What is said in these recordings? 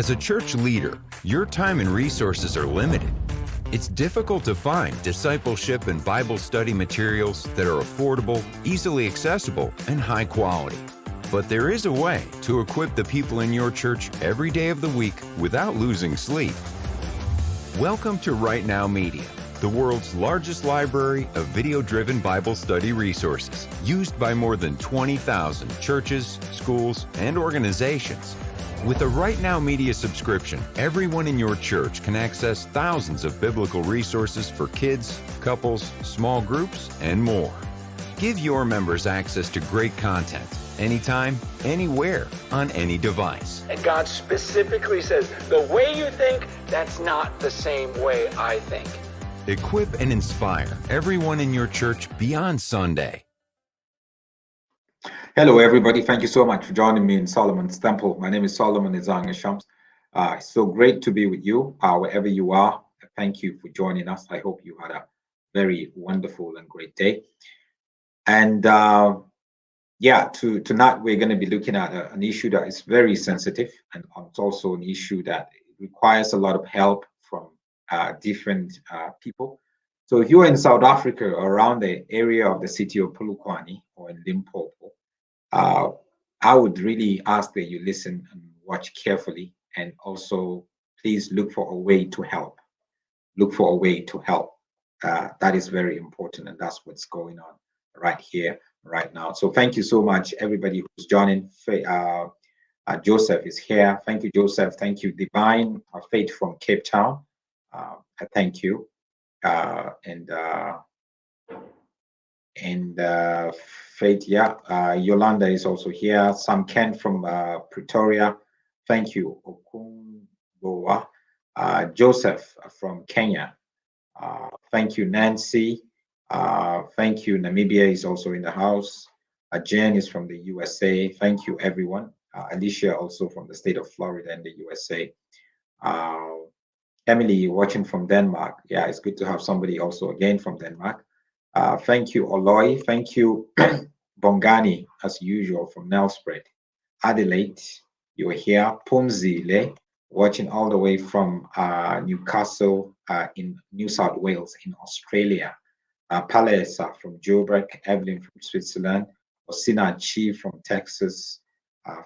As a church leader, your time and resources are limited. It's difficult to find discipleship and Bible study materials that are affordable, easily accessible, and high quality. But there is a way to equip the people in your church every day of the week without losing sleep. Welcome to RightNow Media, the world's largest library of video-driven Bible study resources, used by more than 20,000 churches, schools, and organizations. With a RightNow Media subscription, everyone in your church can access thousands of biblical resources for kids, couples, small groups, and more. Give your members access to great content, anytime, anywhere, on any device. And God specifically says, the way you think, that's not the same way I think. Equip and inspire everyone in your church beyond Sunday. Hello, everybody. Thank you so much for joining me in Solomon's Temple. My name is Solomon Izanga Shams. It's so great to be with you, wherever you are. Thank you for joining us. I hope you had a very wonderful and great day. And tonight we're going to be looking at an issue that is very sensitive, and it's also an issue that requires a lot of help from different people. So if you're in South Africa or around the area of the city of Polokwane or in Limpopo, I would really ask that you listen and watch carefully, and also please look for a way to help. Look for a way to help. That is very important, and that's what's going on right here, right now. So thank you so much, everybody who's joining. Joseph is here. Thank you, Joseph. Thank you, Divine Faith from Cape Town. Thank you. Faith, Yolanda is also here. Sam Ken from Pretoria. Thank you. Okunboa. Joseph from Kenya. Thank you, Nancy. Thank you. Namibia is also in the house. Jen is from the USA. Thank you, everyone. Alicia also from the state of Florida in the USA. Emily watching from Denmark. Yeah, it's good to have somebody also again from Denmark. Thank you, Oloy. Thank you, Bongani, as usual, from Nelspread. Adelaide, you are here. Pumzile, watching all the way from Newcastle in New South Wales in Australia. Palesa from Joburg. Evelyn from Switzerland. Osina Chi from Texas.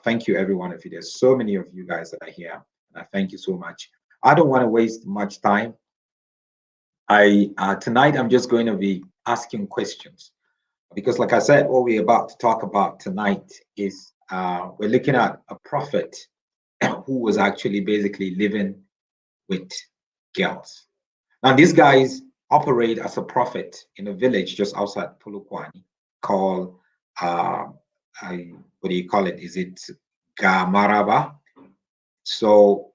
Thank you, every one of you. There's so many of you guys that are here. And I thank you so much. I don't want to waste much time. Tonight I'm just going to be asking questions, because like I said, what we're about to talk about tonight is we're looking at a prophet who was actually basically living with girls. Now these guys operate as a prophet in a village just outside Polokwane called what do you call it? Is it Gamaraba? So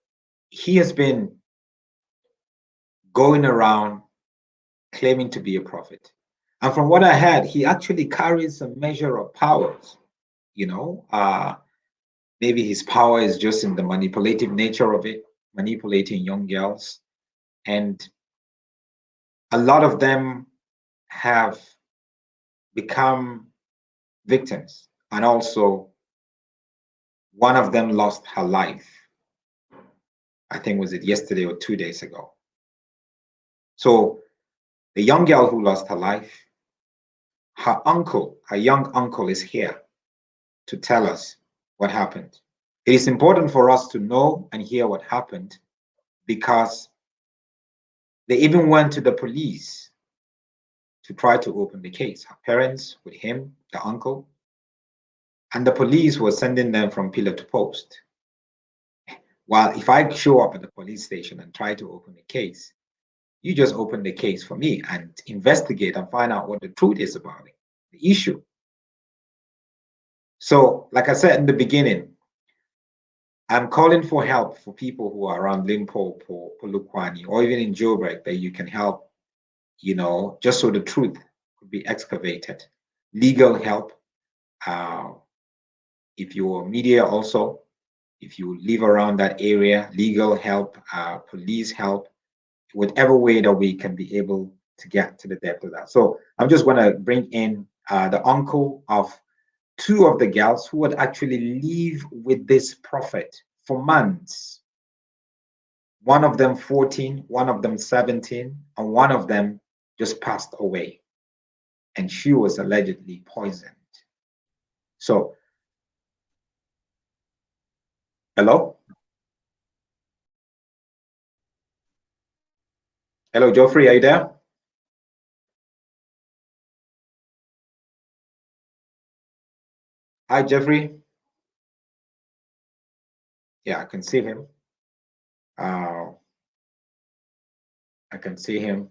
he has been going around claiming to be a prophet. And from what I heard, he actually carries a measure of powers. You know, maybe his power is just in the manipulative nature of it, manipulating young girls. And a lot of them have become victims. And also, one of them lost her life. I think was it yesterday or 2 days ago. So the young girl who lost her life, her uncle, her young uncle is here to tell us what happened. It is important for us to know and hear what happened, because they even went to the police to try to open the case. Her parents with him, the uncle, and the police were sending them from pillar to post. Well, if I show up at the police station and try to open the case, you just open the case for me and investigate and find out what the truth is about it, the issue. So, like I said in the beginning, I'm calling for help for people who are around Limpopo, Polokwane, or even in Joburg, that you can help, you know, just so the truth could be excavated. Legal help. If you're media also, if you live around that area, legal help, police help, whatever way that we can be able to get to the depth of that. So I'm just going to bring in the uncle of two of the girls who would actually live with this prophet for months. one of them 14, one of them 17, and one of them just passed away. And she was allegedly poisoned. So, hello? Hello, Geoffrey, are you there? Hi, Jeffrey. Yeah, I can see him. I can see him.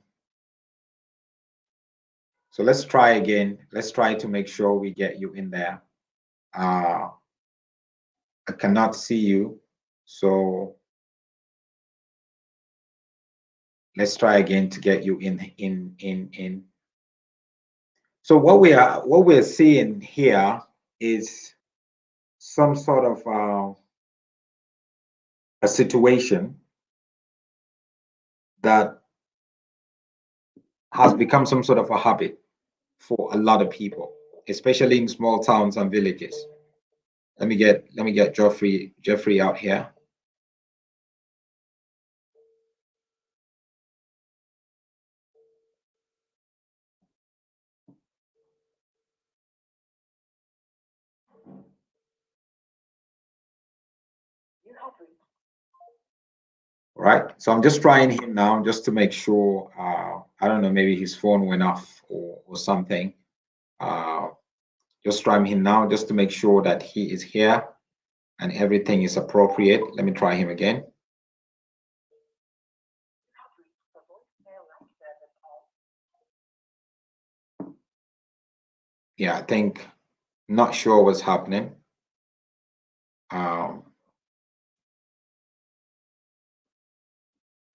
So let's try again. Let's try to make sure we get you in there. I cannot see you. So let's try again to get you in. So what we're seeing here is some sort of a situation that has become some sort of a habit for a lot of people, especially in small towns and villages. Let me get Jeffrey out here. Right. So I'm just trying him now just to make sure. I don't know, maybe his phone went off or something. Just trying him now just to make sure that he is here and everything is appropriate. Let me try him again. Yeah, I think not sure what's happening.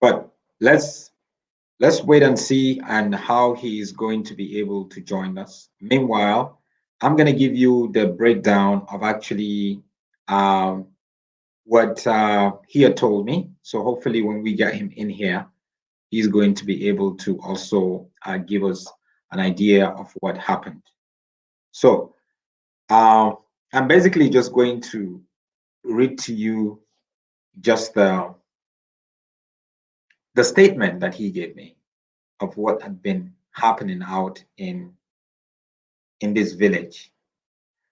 But let's wait and see and how he is going to be able to join us. Meanwhile, I'm going to give you the breakdown of actually what he had told me. So hopefully when we get him in here, he's going to be able to also give us an idea of what happened. So I'm basically just going to read to you just the statement that he gave me of what had been happening out in this village.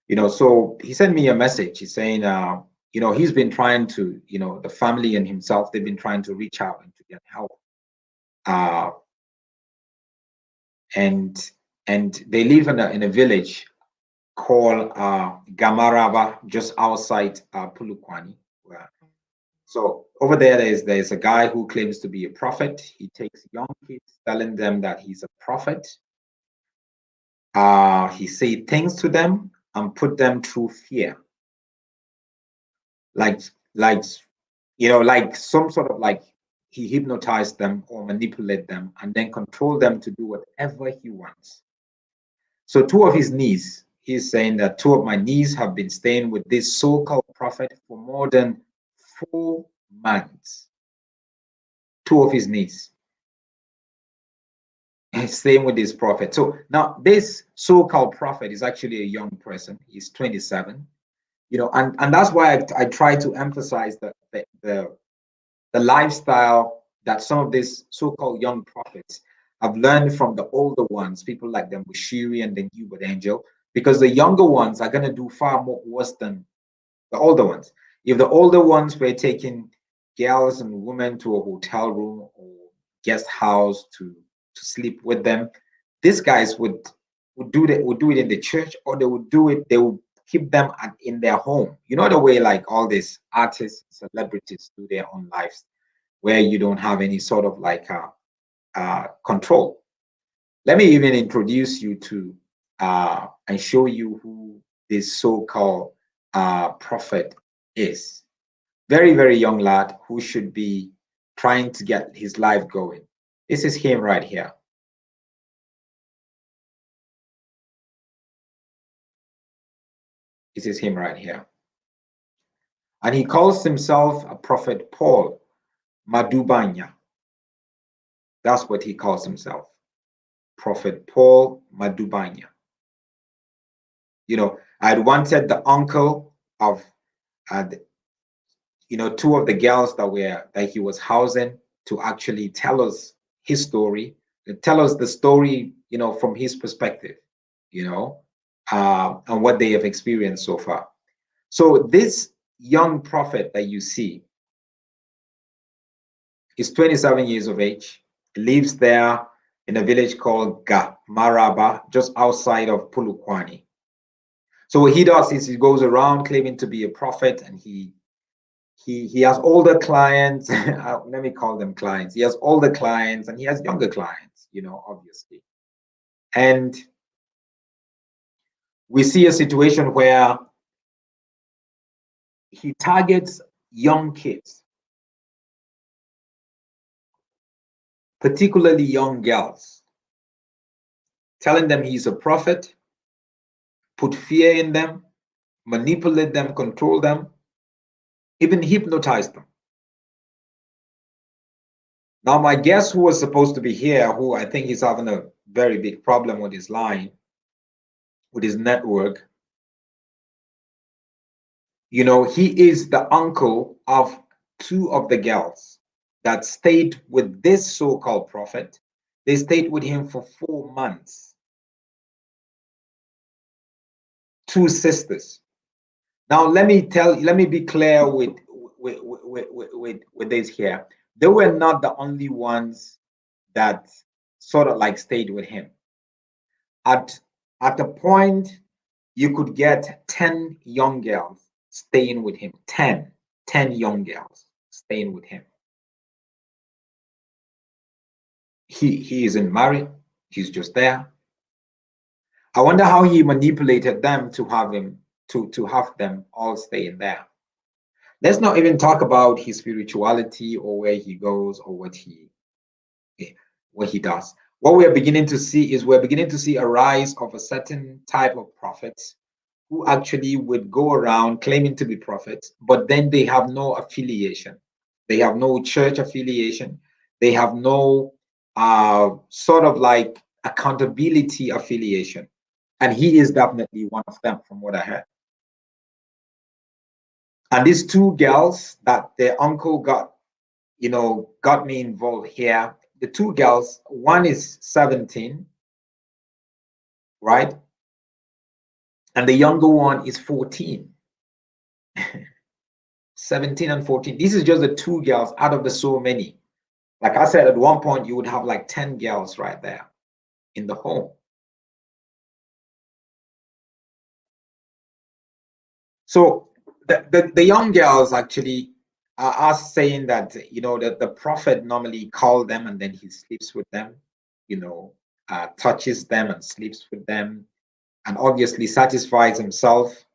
So he sent me a message. He's saying, he's been trying to, the family and himself, they've been trying to reach out and to get help. And they live in a village called Gamaraba, just outside Pulukwani. So over there's a guy who claims to be a prophet. He takes young kids, telling them that he's a prophet. He say things to them and put them through fear, like like like some sort of like he hypnotized them or manipulate them and then control them to do whatever he wants. So two of his niece, he's saying that two of my niece have been staying with this so-called prophet for more than 4 months. Two of his niece staying with this prophet. So now this so-called prophet is actually a young person. He's 27. And that's why I try to emphasize the lifestyle that some of these so-called young prophets have learned from the older ones, people like the Bushiri and the Hubert Angel, because the younger ones are going to do far more worse than the older ones. If the older ones were taking girls and women to a hotel room or guest house to sleep with them, these guys would do it in the church, or they would keep them in their home. The way like all these artists, celebrities do their own lives, where you don't have any sort of like control. Let me even introduce you to and show you who this so-called prophet is. Very, very young lad who should be trying to get his life going. This is him right here. This is him right here. And he calls himself a prophet Paul Madubanya. That's what he calls himself. Prophet Paul Madubanya. I'd wanted the uncle of two of the girls that he was housing to actually tell us his story, tell us the story, from his perspective, and what they have experienced so far. So this young prophet that you see is 27 years of age, lives there in a village called Gamaraba, just outside of Pulukwani. So what he does is he goes around claiming to be a prophet, and he has older clients. Let me call them clients. He has older clients and he has younger clients, obviously. And we see a situation where he targets young kids, particularly young girls, telling them he's a prophet, put fear in them, manipulate them, control them, even hypnotize them. Now, my guest who was supposed to be here, who I think is having a very big problem with his line, with his network, he is the uncle of two of the girls that stayed with this so-called prophet. They stayed with him for 4 months. Two sisters. Now, let me be clear with this here. They were not the only ones that sort of like stayed with him. At a point, you could get 10 young girls staying with him. 10 young girls staying with him. He isn't married. He's just there. I wonder how he manipulated them to have them all stay in there. Let's not even talk about his spirituality or where he goes or what he does. What we're beginning to see a rise of a certain type of prophets who actually would go around claiming to be prophets, but then they have no affiliation. They have no church affiliation. They have no sort of like accountability affiliation. And he is definitely one of them, from what I heard. And these two girls that their uncle got me involved here. The two girls, one is 17, right? And the younger one is 14. 17 and 14. This is just the two girls out of the so many. Like I said, at one point, you would have like 10 girls right there in the home. So the young girls actually are saying that, that the prophet normally called them and then he sleeps with them, touches them and sleeps with them, and obviously satisfies himself.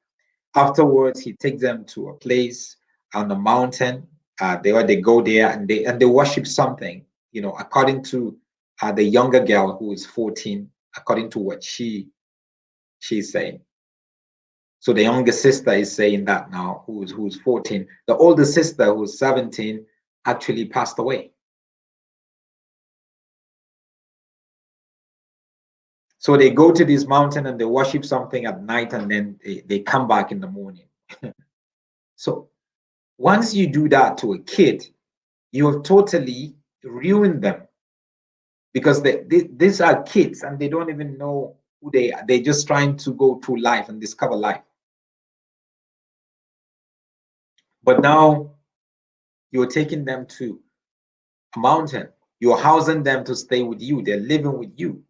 Afterwards, he takes them to a place on the mountain. They go there and they worship something, according to the younger girl who is 14, according to what she's saying. So the younger sister is saying that now, who's 14. The older sister, who's 17, actually passed away. So they go to this mountain and they worship something at night, and then they come back in the morning. So once you do that to a kid, you have totally ruined them, because these are kids and they don't even know who they are. They're just trying to go through life and discover life. But now you're taking them to a mountain. You're housing them to stay with you. They're living with you.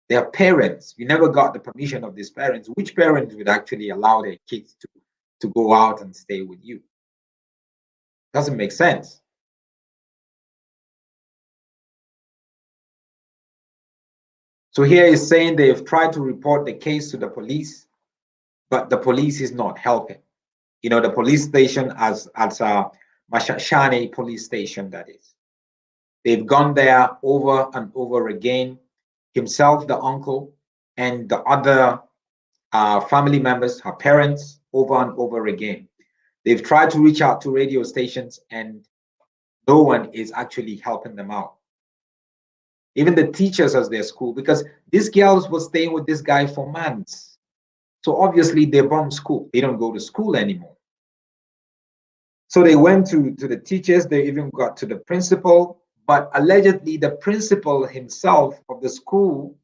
Their parents, you never got the permission of these parents. Which parents would actually allow their kids to go out and stay with you? Doesn't make sense. So here is saying they've tried to report the case to the police, but the police is not helping. The police station as Mashashane police station, that is. They've gone there over and over again. Himself, the uncle, and the other family members, her parents, over and over again. They've tried to reach out to radio stations and no one is actually helping them out. Even the teachers at their school, because these girls were staying with this guy for months. So obviously they bombed school. They don't go to school anymore. So they went to the teachers, they even got to the principal, but allegedly the principal himself of the school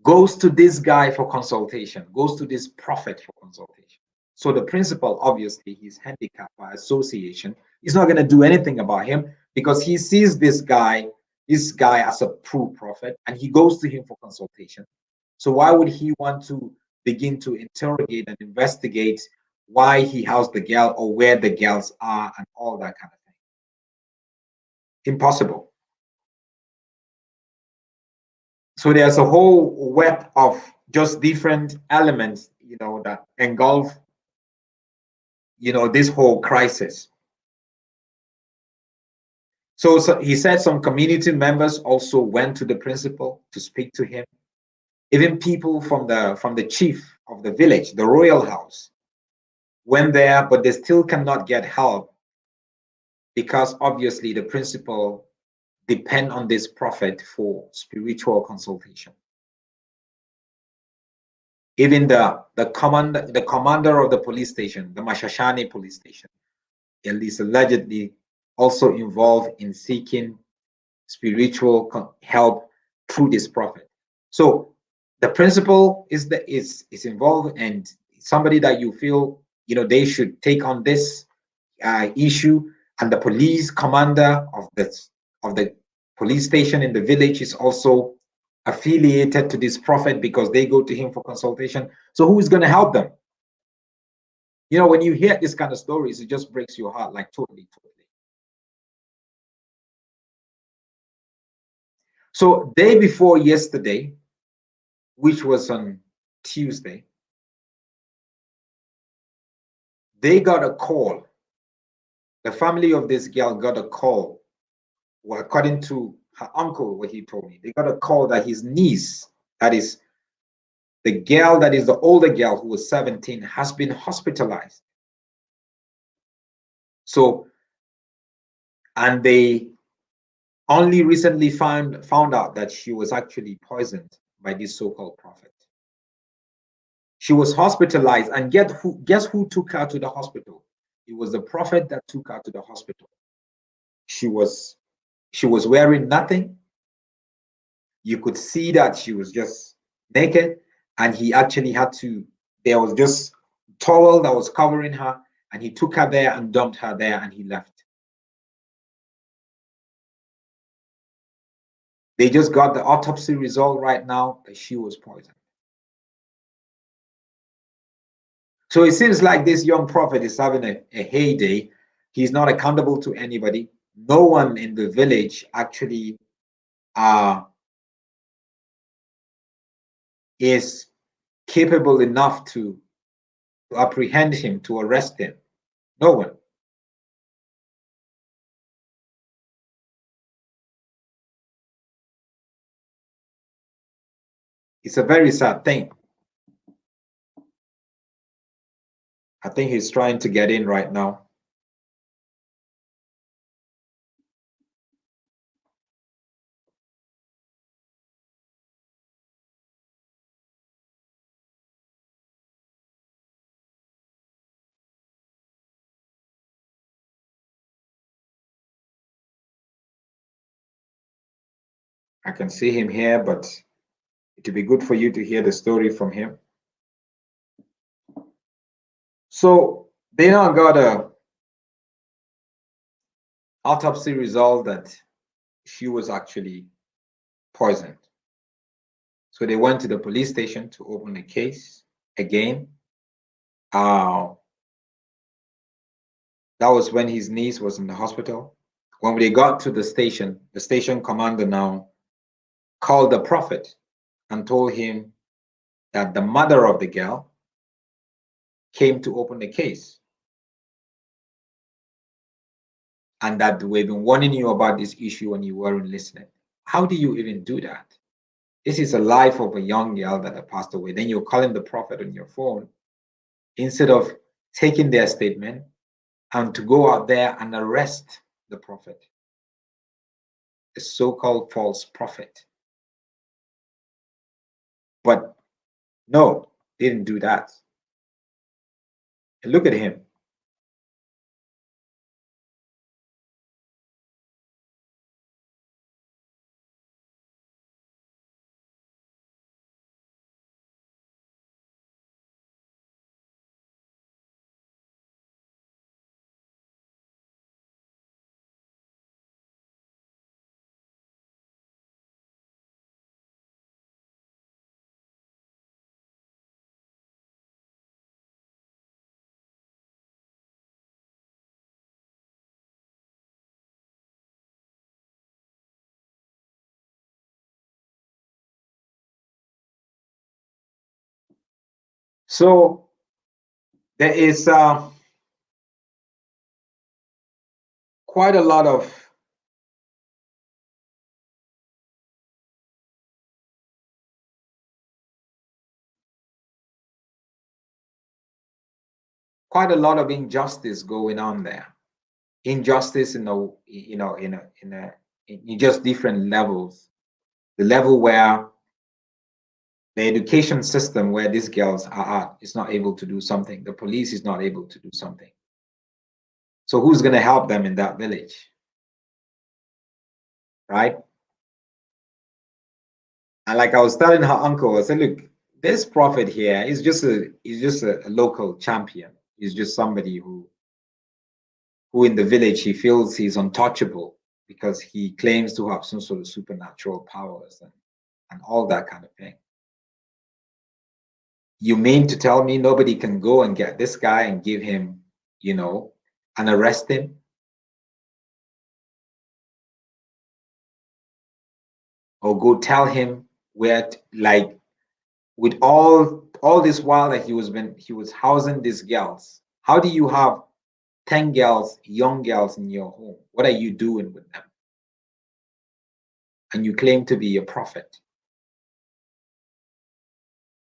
goes to this guy for consultation, goes to this prophet for consultation. So the principal, obviously, he's handicapped by association. He's not going to do anything about him because he sees this guy as a true prophet, and he goes to him for consultation. So why would he want to begin to interrogate and investigate why he housed the girl or where the girls are and all that kind of thing? Impossible. So there's a whole web of just different elements, that engulf, this whole crisis. So he said some community members also went to the principal to speak to him. Even people from the chief of the village, the royal house, went there, but they still cannot get help because obviously the principal depend on this prophet for spiritual consultation. Even the commander of the police station, the Mashashani police station, at least allegedly, also involved in seeking spiritual help through this prophet. So the principal is involved, and somebody that you feel they should take on this issue, and the police commander of the police station in the village is also affiliated to this prophet because they go to him for consultation. So who is going to help them? When you hear this kind of stories, it just breaks your heart, like totally. So day before yesterday, which was on Tuesday, they got a call. The family of this girl got a call. Well, according to her uncle, what he told me, they got a call that his niece, that is the girl that is the older girl who was 17, has been hospitalized. So, and they only recently found out that she was actually poisoned by this so-called prophet. She was hospitalized, and guess who took her to the hospital? It was the prophet that took her to the hospital. She was wearing nothing. You could see that she was just naked, and he actually there was just towel that was covering her, and he took her there and dumped her there, and he left. They just got the autopsy result right now that she was poisoned. So it seems like this young prophet is having a heyday. He's not accountable to anybody. No one in the village actually is capable enough to apprehend him, to arrest him. No one. It's a very sad thing. I think he's trying to get in right now. I can see him here, but it would be good for you to hear the story from him. So they now got a autopsy result that she was actually poisoned. So they went to the police station to open a case again. That was when his niece was in the hospital. When they got to the station commander now called the prophet and told him that the mother of the girl came to open the case, and that we've been warning you about this issue and you weren't listening. How do you even do that? This is a life of a young girl that had passed away. Then you're calling the prophet on your phone instead of taking their statement and to go out there and arrest the prophet, the so-called false prophet. But no, they didn't do that. And look at him. So there is quite a lot of injustice going on there. Injustice in a in just different levels. The level where the education system where these girls are at is not able to do something. The police is not able to do something. So who's going to help them in that village? Right? And like I was telling her uncle, I said, look, this prophet here is just a local champion. He's just somebody who in the village he feels he's untouchable because he claims to have some sort of supernatural powers and all that kind of thing. You mean to tell me nobody can go and get this guy and give him, and arrest him? Or go tell him where, like, with all this while that he was housing these girls. How do you have 10 girls, young girls in your home? What are you doing with them? And you claim to be a prophet.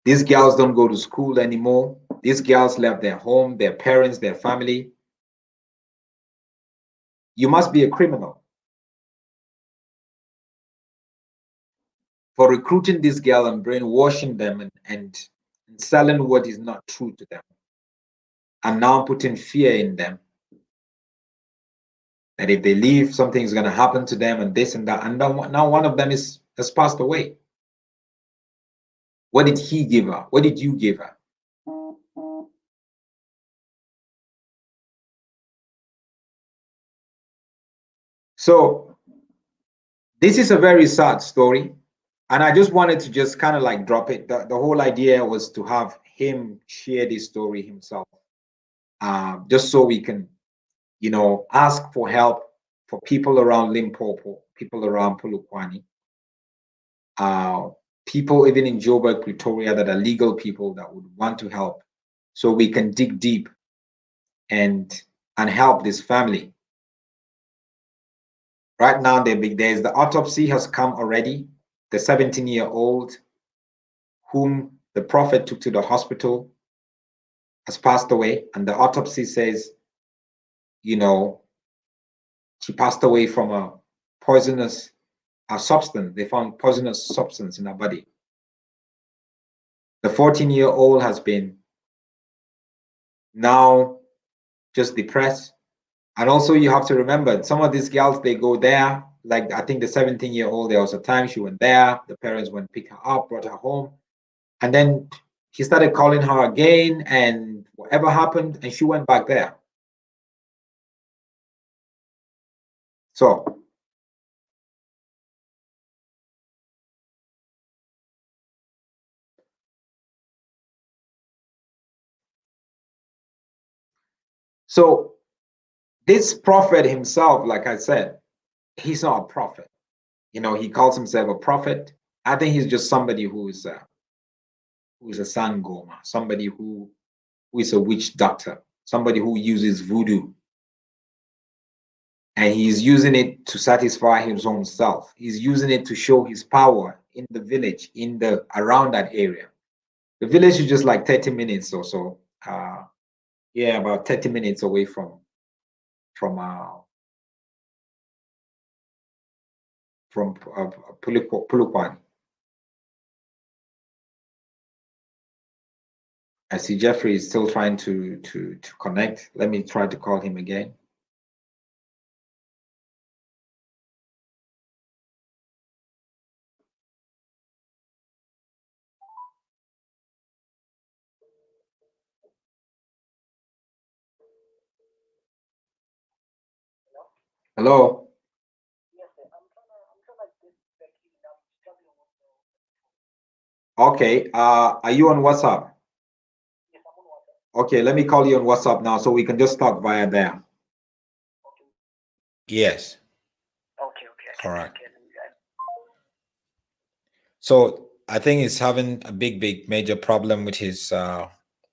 These girls don't go to school anymore. These girls left their home, their parents, their family. You must be a criminal for recruiting this girl and brainwashing them and selling what is not true to them. And now putting fear in them that if they leave, something is going to happen to them and this and that. And now one of them has passed away. What did he give her? What did you give her? So this is a very sad story. And I just wanted to just kind of like drop it. The whole idea was to have him share this story himself, just so we can, ask for help for people around Limpopo, people around Polokwane, people even in Joburg, Pretoria, that are legal people that would want to help, so we can dig deep and help this family. Right now, there's the autopsy has come already. The 17-year-old whom the prophet took to the hospital has passed away, and the autopsy says, she passed away from a poisonous substance. They found poisonous substance in her body. The 14-year-old has been now just depressed. And also you have to remember, some of these girls, they go there, like I think the 17-year-old, there was a time she went there, the parents went pick her up, brought her home, and then he started calling her again, and whatever happened, and she went back there. So this prophet himself, like I said, he's not a prophet. He calls himself a prophet. I think he's just somebody who's a sangoma, somebody who is a witch doctor, somebody who uses voodoo. And he's using it to satisfy his own self. He's using it to show his power in the village, around that area. The village is just like 30 minutes or so. About 30 minutes away from Polokwane. I see Jeffrey is still trying to connect. Let me try to call him again. Hello. Okay. Are you on WhatsApp? Okay, let me call you on WhatsApp now so we can just talk via there. Yes. Okay. All right. So I think he's having a big major problem with his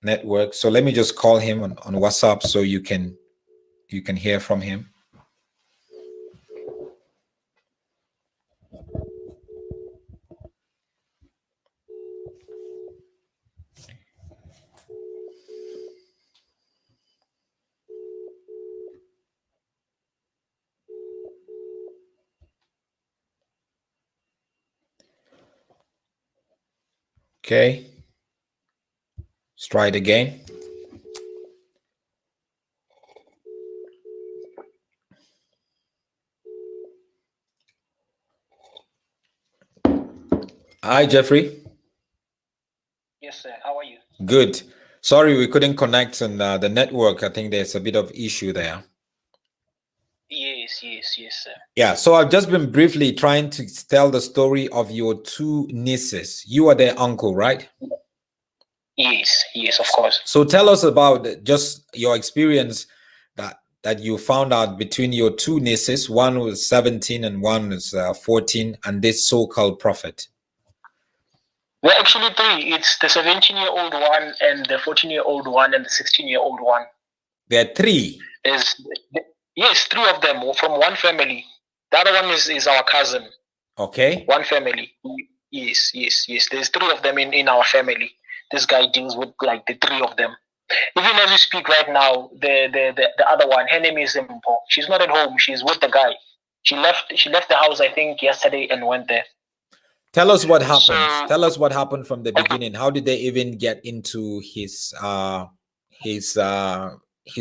network. So let me just call him on WhatsApp so you can hear from him. Okay. Let's try it again. Hi, Jeffrey. Yes, sir. How are you? Good. Sorry, we couldn't connect on the network. I think there's a bit of issue there. Yes, sir. Yeah, so I've just been briefly trying to tell the story of your two nieces. You are their uncle, right? Yes, of course. So tell us about just your experience that you found out between your two nieces. One was 17 and one was 14, and this so-called prophet. There are actually three. It's the 17-year-old one and the 14-year-old one and the 16-year-old one. There are three. Yes, three of them from one family. The other one is our cousin. Okay. One family. Yes. There's three of them in our family. This guy deals with like the three of them. Even as we speak right now, the other one, her name is Impo. She's not at home. She's with the guy. She left the house, I think, yesterday and went there. Tell us what happened. Tell us what happened from the beginning. How did they even get into his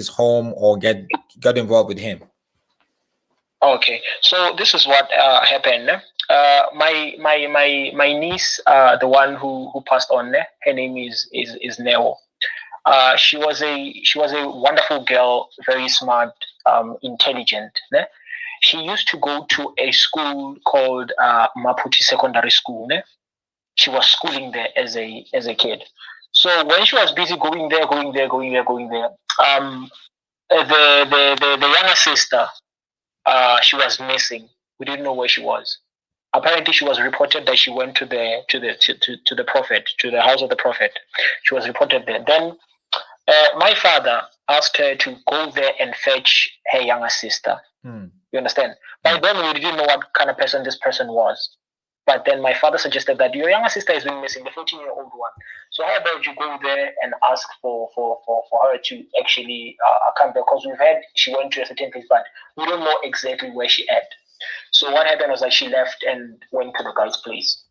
home or got involved with him? Okay, so this is what happened. My niece, the one who passed on, her name is Neo. She was a wonderful girl, very smart, intelligent. Ne? She used to go to a school called Maputi Secondary School. Ne? She was schooling there as a kid. So when she was busy going there, the younger sister, she was missing. We didn't know where she was. Apparently, she was reported that she went to the prophet, to the house of the prophet. She was reported there. Then my father asked her to go there and fetch her younger sister. You understand? By then, we didn't know what kind of person this person was. But then my father suggested that your younger sister is being missing, the 14-year-old one. So how about you go there and ask for her to actually come there? Because we've heard she went to a certain place, but we don't know exactly where she at. So what happened was that she left and went to the guy's place.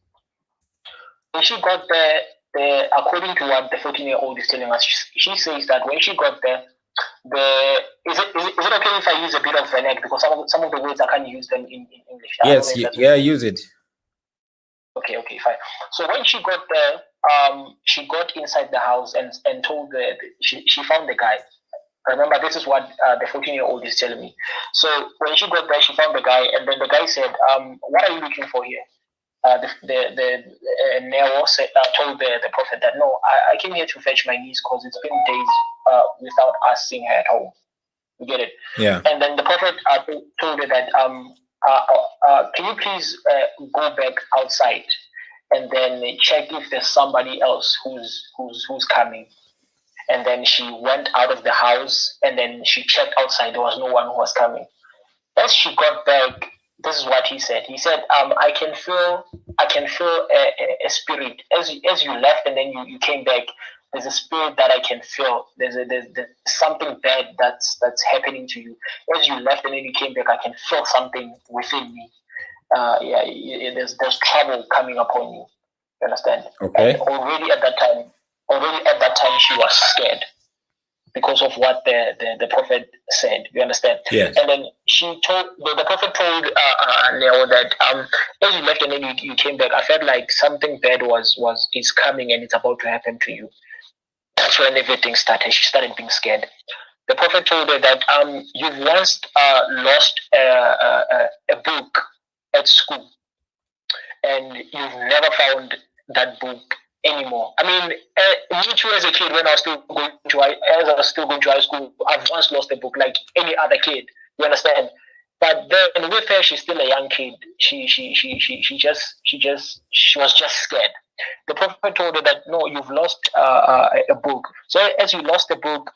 When she got there, according to what the 14-year-old is telling us, she says that when she got there, is it okay if I use a bit of Venek, because some of the words I can't use them in English? Yes, use it. Okay, fine. So when she got there, she got inside the house and told she found the guy. Remember, this is what the 14-year-old is telling me. So when she got there, she found the guy, and then the guy said, "What are you looking for here?" The Neo told the prophet that, "No, I came here to fetch my niece because it's been days without us seeing her at home." You get it? Yeah. And then the prophet told her that, "Can you please go back outside and then check if there's somebody else who's coming?" And then she went out of the house and then she checked outside. There was no one who was coming. As she got back, this is what he said. He said, I can feel a spirit. As you left and then you came back, there's a spirit that I can feel. There's something bad that's happening to you. As you left and then you came back, I can feel something within me. There's trouble coming upon you. You understand? Okay. And already at that time, she was scared because of what the prophet said. You understand? Yes. And then the prophet told Neo that as you left and then you came back, I felt like something bad is coming and it's about to happen to you. That's when everything started. She started being scared. The prophet told her that you've once lost a book at school, and you've never found that book anymore. I mean, me too, as a kid, when I was still going to high school, I've once lost a book like any other kid. You understand? But then with her, she's still a young kid. She was just scared. The prophet told her that no, you've lost a book. So as you lost the book,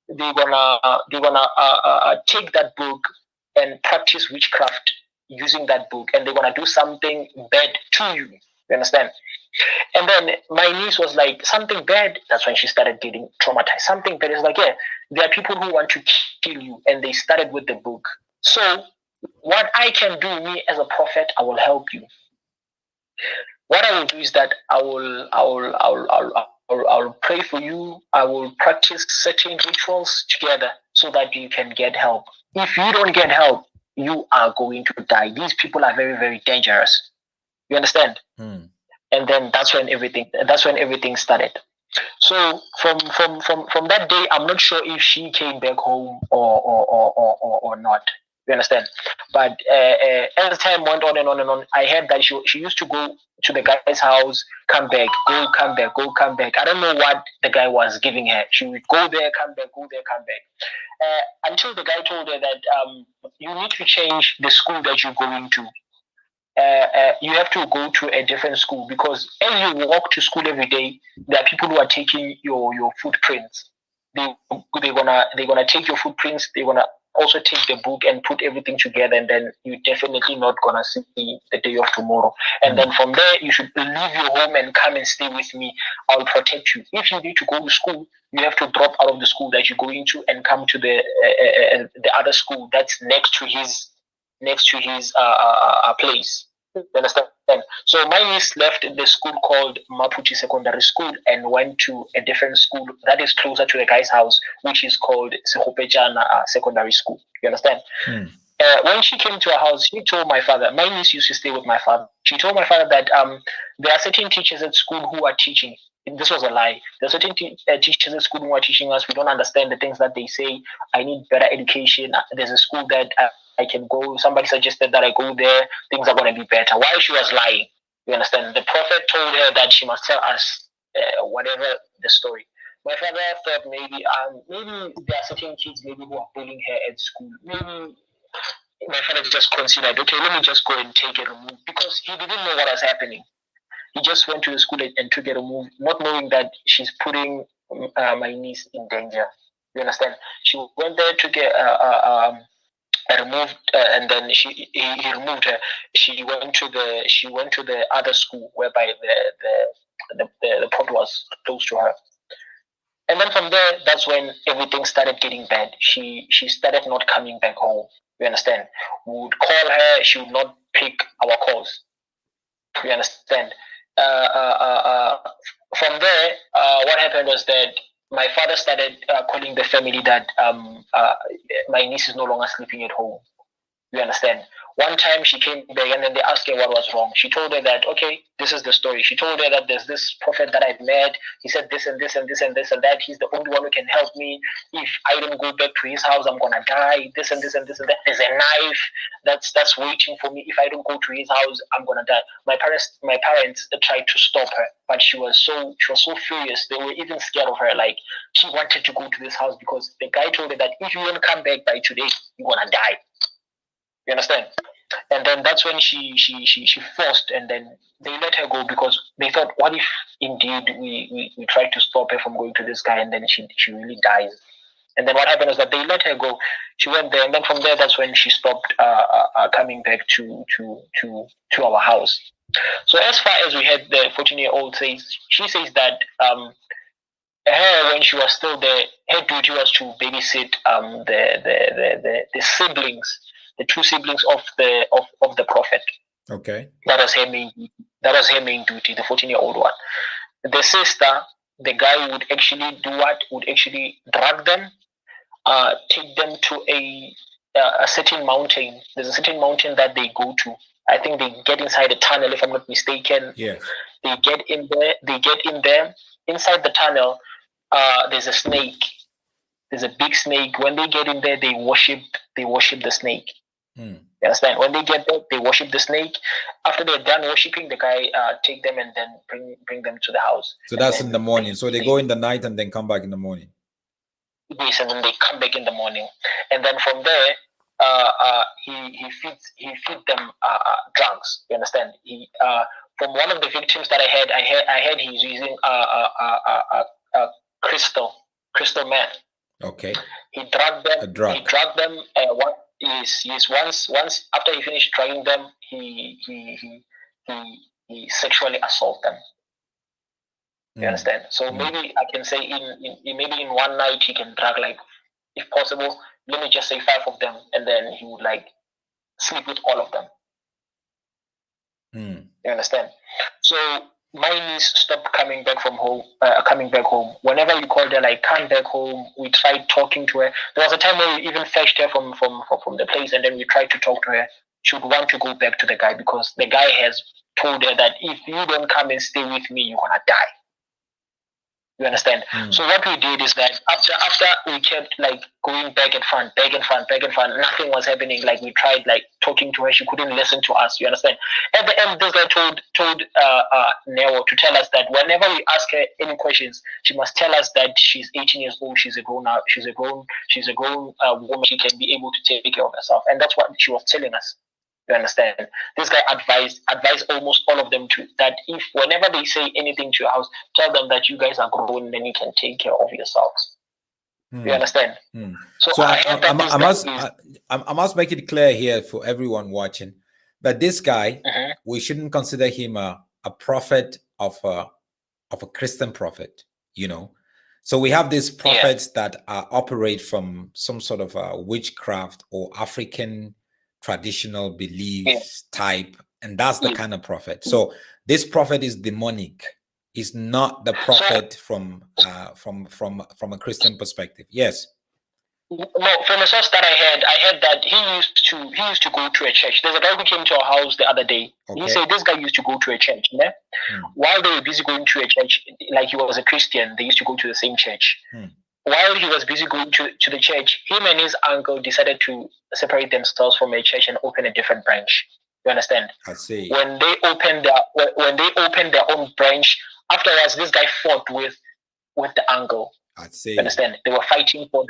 they're gonna take that book and practice witchcraft using that book, and they're gonna do something bad to you. You understand? And then my niece was like, something bad. That's when she started getting traumatized. Something bad is like, yeah, there are people who want to kill you, and they started with the book. So what I can do, me as a prophet, I will help you. What I will do is that I'll pray for you. I will practice certain rituals together so that you can get help. If you don't get help, you are going to die. These people are very, very dangerous. You understand? And then that's when everything started. So from that day, I'm not sure if she came back home or not. You understand? But as time went on and on and on, I heard that she used to go to the guy's house, come back, go, come back, go, come back. I don't know what the guy was giving her. She would go there, come back, go there, come back. Until the guy told her that you need to change the school that you're going to. You have to go to a different school, because as you walk to school every day, there are people who are taking your footprints. They're gonna take your footprints. They're gonna also take the book and put everything together, and then you're definitely not gonna see the day of tomorrow. And then from there, you should leave your home and come and stay with me. I'll protect you. If you need to go to school, you have to drop out of the school that you're going to and come to the other school that's next to his place. You understand? So my niece left the school called Mapuchi Secondary School and went to a different school that is closer to the guy's house, which is called Sekopejana Secondary School. You understand? When she came to our house, she told my father, my niece used to stay with my father. She told my father that there are certain teachers at school who are teaching. This was a lie. There are certain teachers at school who are teaching us. We don't understand the things that they say. I need better education. There's a school that I can go. Somebody suggested that I go there. Things are going to be better. While she was lying, you understand? The prophet told her that she must tell us whatever the story. My father thought maybe there are certain kids maybe who are bullying her at school. Maybe my father just considered, okay, let me just go and take a remove, because he didn't know what was happening. He just went to the school and took a remove, not knowing that she's putting my niece in danger. You understand? She went there, took a removed, and then he removed her. She went to the other school whereby the port was close to her. And then from there, that's when everything started getting bad. She started not coming back home. You understand? We would call her, she would not pick our calls. You understand? From there, what happened was that my father started calling the family that my niece is no longer sleeping at home. You understand? One time she came back and then they asked her what was wrong. She told her that, okay, this is the story. She told her that there's this prophet that I've met. He said this and this and this and this and that. He's the only one who can help me. If I don't go back to his house, I'm going to die. This and this and this and that. There's a knife that's waiting for me. If I don't go to his house, I'm going to die. My parents tried to stop her, but she was so furious. They were even scared of her. Like, she wanted to go to this house because the guy told her that if you don't come back by today, you're going to die. You understand? And then that's when she forced, and then they let her go because they thought, what if indeed we tried to stop her from going to this guy and then she really dies? And then what happened is that they let her go. She went there, and then from there, that's when she stopped coming back to our house. So as far as we had the 14-year-old says, she says that her, when she was still there, her duty was to babysit the siblings. The two siblings of the prophet. Okay. That was her main duty, the 14-year-old one. The sister, the guy would actually do what? Would actually drag them, take them to a certain mountain. There's a certain mountain that they go to. I think they get inside a tunnel, if I'm not mistaken. Yes. They get in there. Inside the tunnel, there's a snake. There's a big snake. When they get in there, they worship the snake. You understand? When they get there, they worship the snake. After they're done worshiping, the guy take them and then bring them to the house. So that's in the morning. So they go in the night and then come back in the morning. Yes, and then they come back in the morning. And then from there, he feed them drugs. You understand? He from one of the victims that I heard he's using crystal meth. Okay. He drugged them. A drug. He drugged them. Once after he finished drugging them, he sexually assaulted them. You understand? So maybe I can say in maybe in one night he can drug, like, if possible, let me just say 5 of them, and then he would like sleep with all of them. You understand? So my niece stopped coming back home. Whenever you called her, like, come back home, we tried talking to her. There was a time where we even fetched her from the place, and then we tried to talk to her. She would want to go back to the guy because the guy has told her that if you don't come and stay with me, you're gonna die. You understand? So what we did is that after we kept like going back and front, nothing was happening. Like, we tried like talking to her, she couldn't listen to us. You understand? At the end, this guy told Nero to tell us that whenever we ask her any questions, she must tell us that she's 18 years old, she's a grown woman, she can be able to take care of herself, and that's what she was telling us. You understand? This guy advised almost all of them to that if whenever they say anything to your house, tell them that you guys are grown, then you can take care of yourselves. You understand? So I must make it clear here for everyone watching that this guy, we shouldn't consider him a prophet of a Christian prophet. You know, so we have these prophets that operate from some sort of witchcraft or African traditional beliefs type, and that's the kind of prophet. So this prophet is demonic. Is not the prophet from a Christian perspective. Yes. No, from the source that I heard that he used to go to a church. There's a guy who came to our house the other day. Okay. He said this guy used to go to a church. Yeah? While they were busy going to a church, like he was a Christian, they used to go to the same church. While he was busy going to the church, him and his uncle decided to separate themselves from a church and open a different branch. You understand? I see. When they opened their own branch, afterwards this guy fought with the uncle. I see. You understand? They were fighting for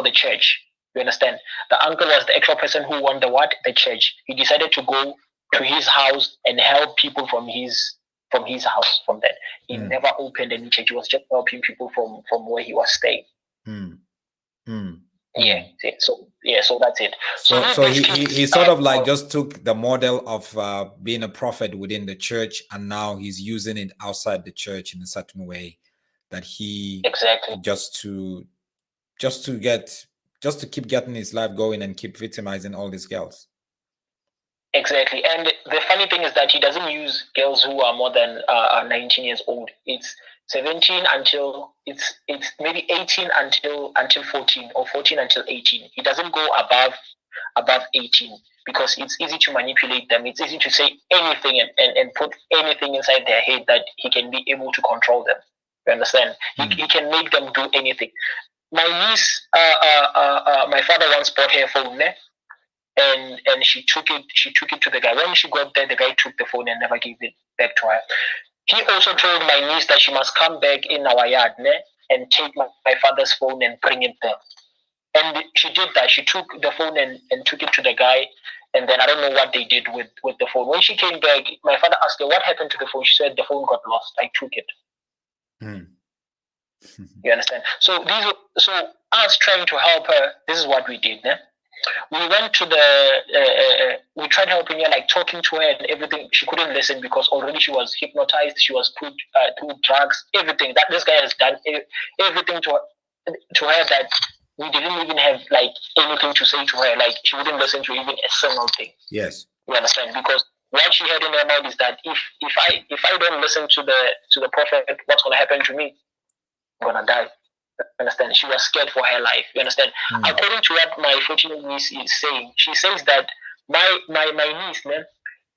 the church. You understand? The uncle was the actual person who won the church. He decided to go to his house and help people from his house. From that, he never opened any church. He was just helping people from where he was staying. So that's it. So he sort of like just took the model of being a prophet within the church, and now he's using it outside the church in a certain way that he just to keep getting his life going and keep victimizing all these girls. Exactly. And the funny thing is that he doesn't use girls who are more than 19 years old. It's 17 until it's maybe 18 until 14, or 14 until 18. He doesn't go above 18 because it's easy to manipulate them. It's easy to say anything and put anything inside their head that he can be able to control them. You understand? He can make them do anything. My niece, my father once bought her a phone, and she took it to the guy. When she got there, the guy took the phone and never gave it back to her. He also told my niece that she must come back in our yard and take my father's phone and bring it there. And she did that. She took the phone and took it to the guy. And then I don't know what they did with the phone. When she came back, my father asked her, what happened to the phone? She said, the phone got lost. I took it. You understand? So us trying to help her, this is what we did. We went to we tried helping her, like talking to her and everything. She couldn't listen because already she was hypnotized. She was put through drugs, everything. That this guy has done everything to her that we didn't even have like anything to say to her. Like she wouldn't listen to even a single thing. Yes. You understand? Because what she had in her mind is that if I don't listen to the prophet, what's gonna happen to me? I'm gonna die. You understand? She was scared for her life. You understand? According to what my 14-year-old niece is saying, she says that my niece,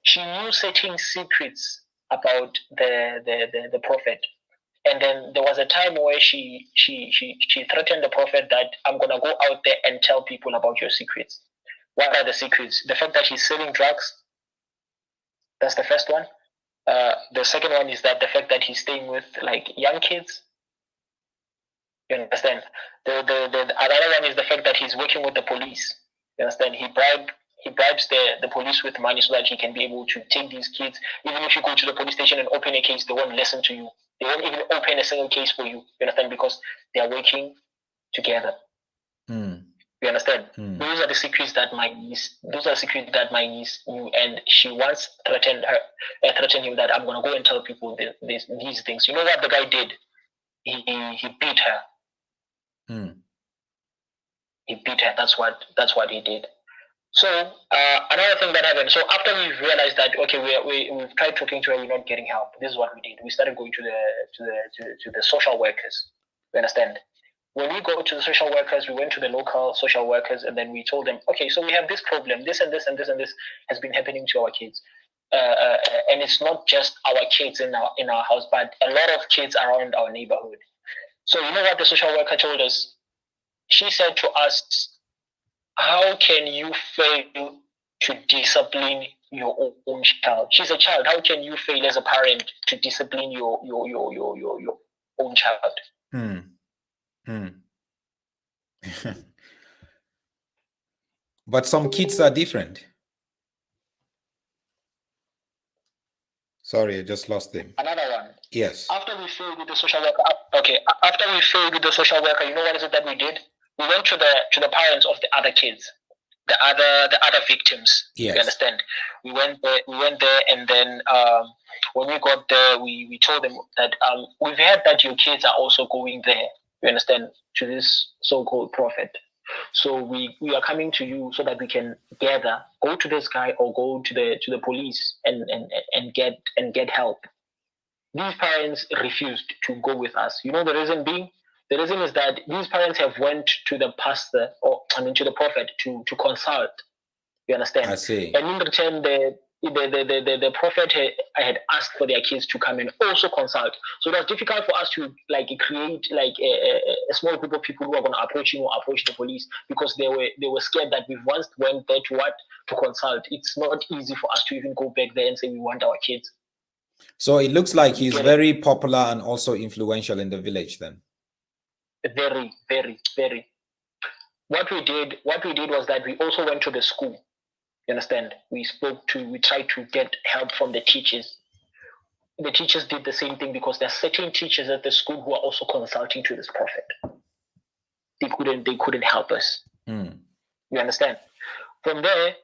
she knew certain secrets about the prophet. And then there was a time where she threatened the prophet that I'm gonna go out there and tell people about your secrets. What are the secrets? The fact that he's selling drugs. That's the first one. The second one is that the fact that he's staying with like young kids. You understand? The other one is the fact that he's working with the police. You understand? He bribes the police with money so that he can be able to take these kids. Even if you go to the police station and open a case, they won't listen to you. They won't even open a single case for you. You understand? Because they are working together. You understand? Those are the secrets that my niece knew, and she once threatened him that I'm gonna go and tell people these things. You know what the guy did? He beat her. He beat her. That's what he did. So another thing that happened. So after we realized that okay, we've tried talking to her, we're not getting help. This is what we did. We started going to the social workers. You understand? When we go to the social workers, we went to the local social workers, and then we told them, okay, so we have this problem, this and this and this and this has been happening to our kids, and it's not just our kids in our house, but a lot of kids around our neighborhood. So you know what the social worker told us? She said to us, how can you fail to discipline your own child? She's a child. How can you fail as a parent to discipline your own child? But some kids are different. Sorry, I just lost them. Another one. Yes. After we failed with the social worker, you know what is it that we did? We went to the parents of the other kids, the other victims. Yes. You understand? We went there, and then when we got there, we told them that we've heard that your kids are also going there. You understand? To this so-called prophet. So we are coming to you so that we can go to this guy or go to the police and get help. These parents refused to go with us. You know the reason being? The reason is that these parents have went to the pastor to the prophet to consult. You understand? I see. And in return, the prophet had asked for their kids to come and also consult. So it was difficult for us to create a small group of people who are going to approach the police, because they were scared that we once went there to consult. It's not easy for us to even go back there and say we want our kids. So it looks like he's very popular and also influential in the village then. Very, very, very. What we did was that we also went to the school. You understand? We tried to get help from the teachers. The teachers did the same thing, because there are certain teachers at the school who are also consulting to this prophet. They couldn't help us. You understand? From there,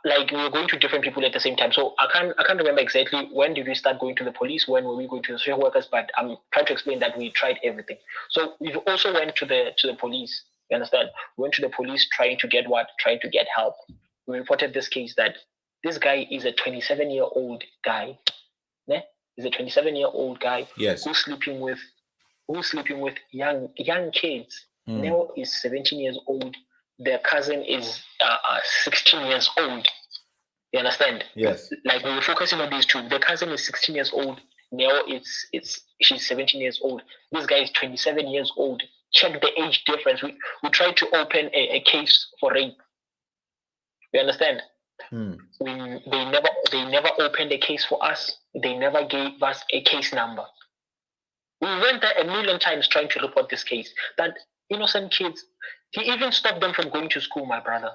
we were going to different people at the same time. So I can't remember exactly when did we start going to the police, when were we going to the social workers, but I'm trying to explain that we tried everything. So we also went to the police. You understand? We went to the police trying to get help. We reported this case that this guy is a 27-year-old guy. He's a 27-year-old guy. Yes. who's sleeping with young kids. Neo is 17 years old. Their cousin is 16 years old. You understand? Yes. Like, we were focusing on these two. The cousin is 16 years old. Neo she's 17 years old. This guy is 27 years old. Check the age difference. We tried to open a case for rape. You understand? They never opened a case for us. They never gave us a case number. We went there a million times trying to report this case. That innocent kids, he even stopped them from going to school, my brother.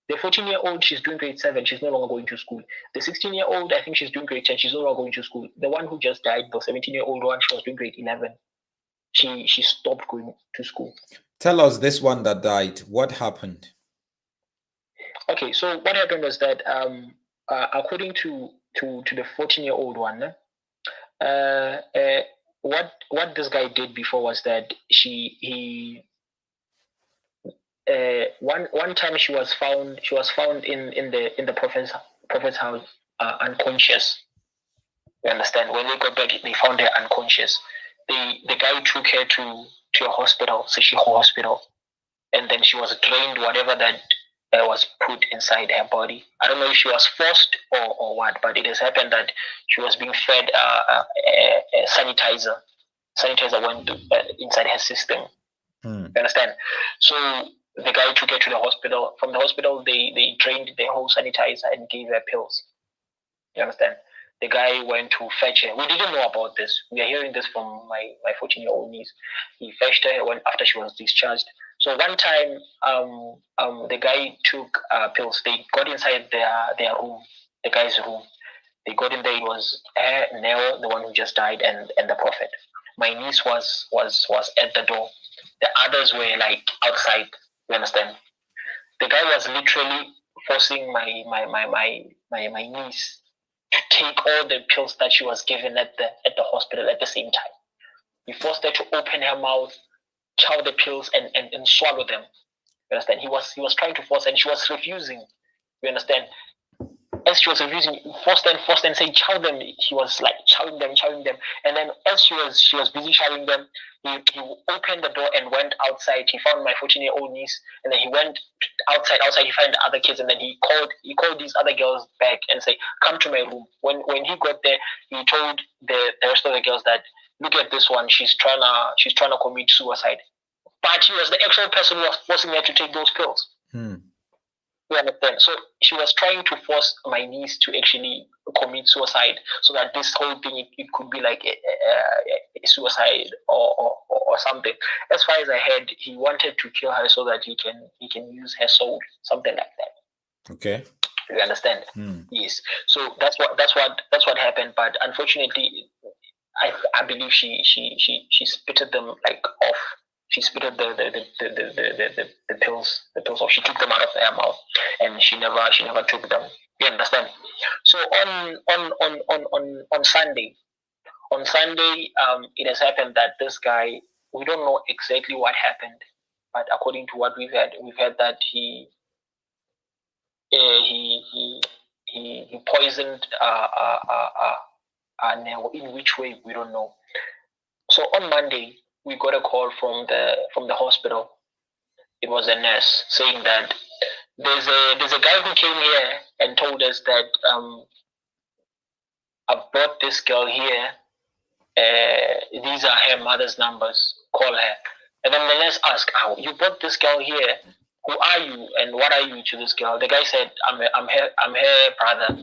The 14-year-old, she's doing grade 7. She's no longer going to school. The 16-year-old, I think she's doing grade 10. She's no longer going to school. The one who just died, the 17-year-old one, she was doing grade 11. She stopped going to school. Tell us, this one that died, what happened? Okay, so what happened was that according to the 14-year-old one, what this guy did before was that one time she was found in the prophet's house unconscious. You understand? When they got back, they found her unconscious. The guy took her to a hospital, Seshiko Hospital, and then she was drained whatever that was put inside her body. I don't know if she was forced or what, but it has happened that she was being fed a sanitizer. Sanitizer went inside her system. You understand? So the guy took her to the hospital. From the hospital, they drained the whole sanitizer and gave her pills. You understand? The guy went to fetch her. We didn't know about this. We are hearing this from my 14-year-old niece. He fetched her after she was discharged. So one time, the guy took pills. They got inside their room, the guy's room. They got in there. It was Neo, the one who just died, and the prophet. My niece was at the door. The others were like outside. You understand? The guy was literally forcing my niece to take all the pills that she was given at the hospital at the same time. He forced her to open her mouth, chow the pills, and swallow them. You understand? He was trying to force her, and she was refusing. You understand? As she was refusing, forced and saying, chow them. He was like chowing them. And then as she was busy chowing them, he opened the door and went outside. He found my 14-year-old niece, and then he went outside. He found the other kids, and then he called these other girls back and say, come to my room. When he got there, he told the rest of the girls that, look at this one, she's trying to commit suicide. But he was the actual person who was forcing her to take those pills. You understand? So she was trying to force my niece to actually commit suicide, so that this whole thing it could be like a suicide or something. As far as I heard, he wanted to kill her so that he can use her soul, something like that. Okay. You understand? Yes. So that's what happened. But unfortunately, I believe she spitted them like off. She spitted the pills off. She took them out of her mouth, and she never took them. You understand? So on Sunday, it has happened that this guy, we don't know exactly what happened, but according to what we've heard that he poisoned Neo. In which way, we don't know. So on Monday, we got a call from the hospital. It was a nurse saying that there's a guy who came here and told us that I've brought this girl here. These are her mother's numbers. Call her. And then the nurse asked, "Oh, you brought this girl here. Who are you and what are you to this girl?" The guy said, "I'm her brother."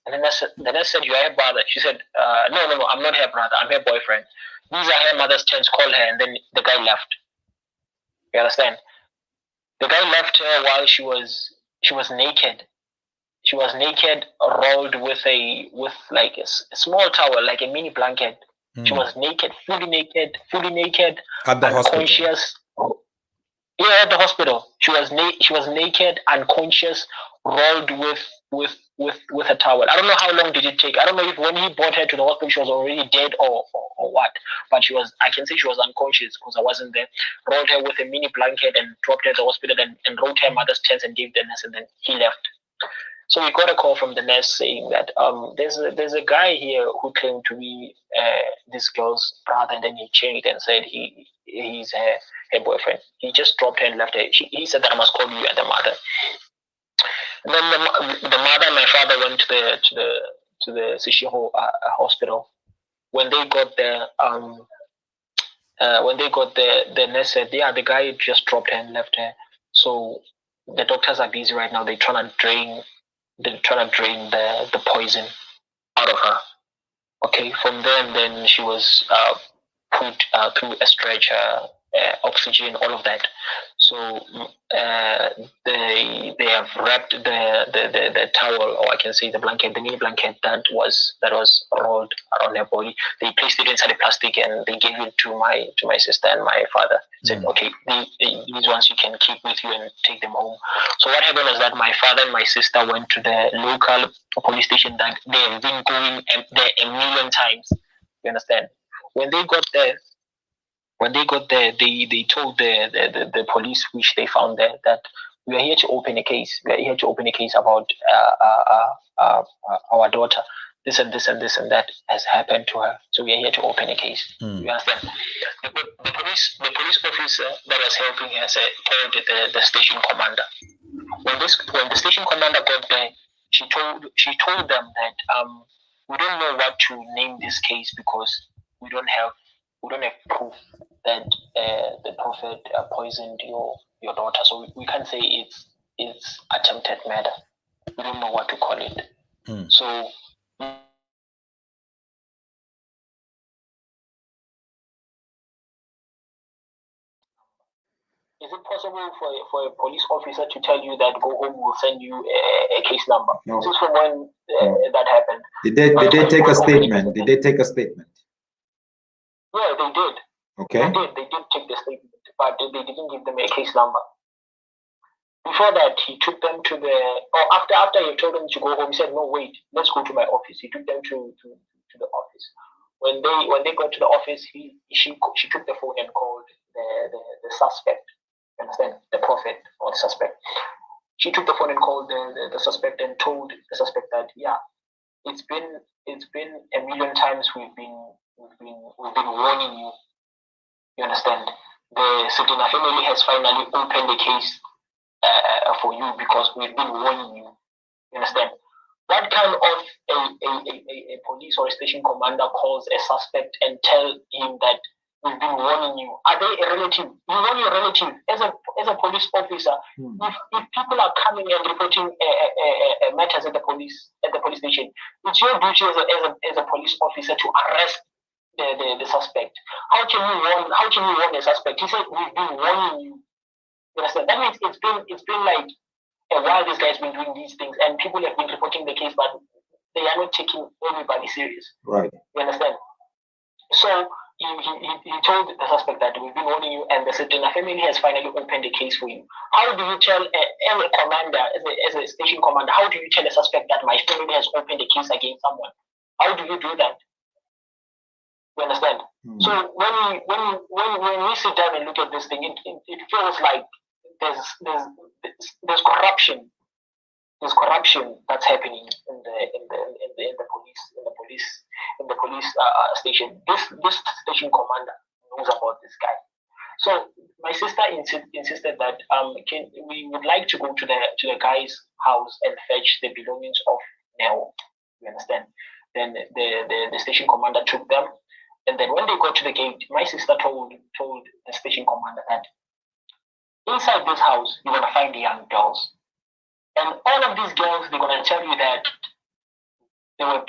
And the nurse said, "You are her brother." She said, No, I'm not her brother. I'm her boyfriend. These are her mother's terms. Call her." And then the guy left. You understand? The guy left her while she was naked. She was naked, rolled with like a small towel, like a mini blanket. She was naked, fully naked, At the unconscious. hospital. Yeah, at the hospital. She was naked, unconscious, rolled with a towel. I don't know how long did it take. I don't know if when he brought her to the hospital she was already dead or what. But I can say she was unconscious because I wasn't there. Rolled her with a mini blanket and dropped her at the hospital and wrote her mother's tents and gave the nurse, and then he left. So we got a call from the nurse saying that there's a guy here who claimed to be this girl's brother, and then he changed and said he's her boyfriend. He just dropped her and left her. He said that I must call you and the mother. And then the mother and my father went to the Sishiho hospital. When they got there, the nurse said, "Yeah, the guy just dropped her and left her. So the doctors are busy right now. They're trying to drain the poison out of her." Okay, from then she was put through a stretcher, oxygen, all of that. So they have wrapped the towel, or I can say the blanket, the mini blanket that was rolled around her body. They placed it inside a plastic and they gave it to my sister and my father. Said, "Okay, these ones you can keep with you and take them home." So what happened was that my father and my sister went to the local police station that they have been going there a million times. You understand? When they got there, they told the police, which they found there, that we are here to open a case. We are here to open a case about our daughter. This and this and this and that has happened to her. So we are here to open a case. You understand? The police officer that was helping her called the station commander. When the station commander got there, she told them that we don't know what to name this case because we don't have proof that the prophet poisoned your daughter. So we can't say it's attempted murder. We don't know what to call it. So is it possible for a police officer to tell you that go home, we'll send you a case number? No. This is from when that happened. Did they take a statement? Did they take a statement? Yeah, they did. Okay. They did take the statement, but they didn't give them a case number. Before that, he took them to after he told them to go home, he said, no, wait, let's go to my office. He took them to the office. When they got to the office, she took the phone and called the suspect. You understand? The prophet or the suspect. She took the phone and called the suspect and told the suspect that, yeah, it's been a million times we've been warning you. You understand? The Sedona family has finally opened the case for you because we've been warning you. You understand? What kind of a police or a station commander calls a suspect and tell him that we've been warning you? Are they a relative? You warn your relative as a police officer. If people are coming and reporting matters at the police station, it's your duty as a police officer to arrest the suspect. How can you warn a suspect? He said we've been warning you. You understand? That means it's been like a while this guy's been doing these things and people have been reporting the case, but they are not taking anybody serious. Right. You understand? So he told the suspect that we've been warning you and the Sedona family has finally opened the case for you. How do you tell as a commander, as a station commander, how do you tell a suspect that my family has opened a case against someone? How do you do that? You understand? So when we sit down and look at this thing, it feels like there's corruption. There's corruption that's happening in the police station. This station commander knows about this guy. So my sister insisted that we would like to go to the guy's house and fetch the belongings of Neo. You understand? Then the station commander took them. And then when they got to the gate, my sister told the station commander that inside this house, you're going to find the young girls. And all of these girls, they're going to tell you that they were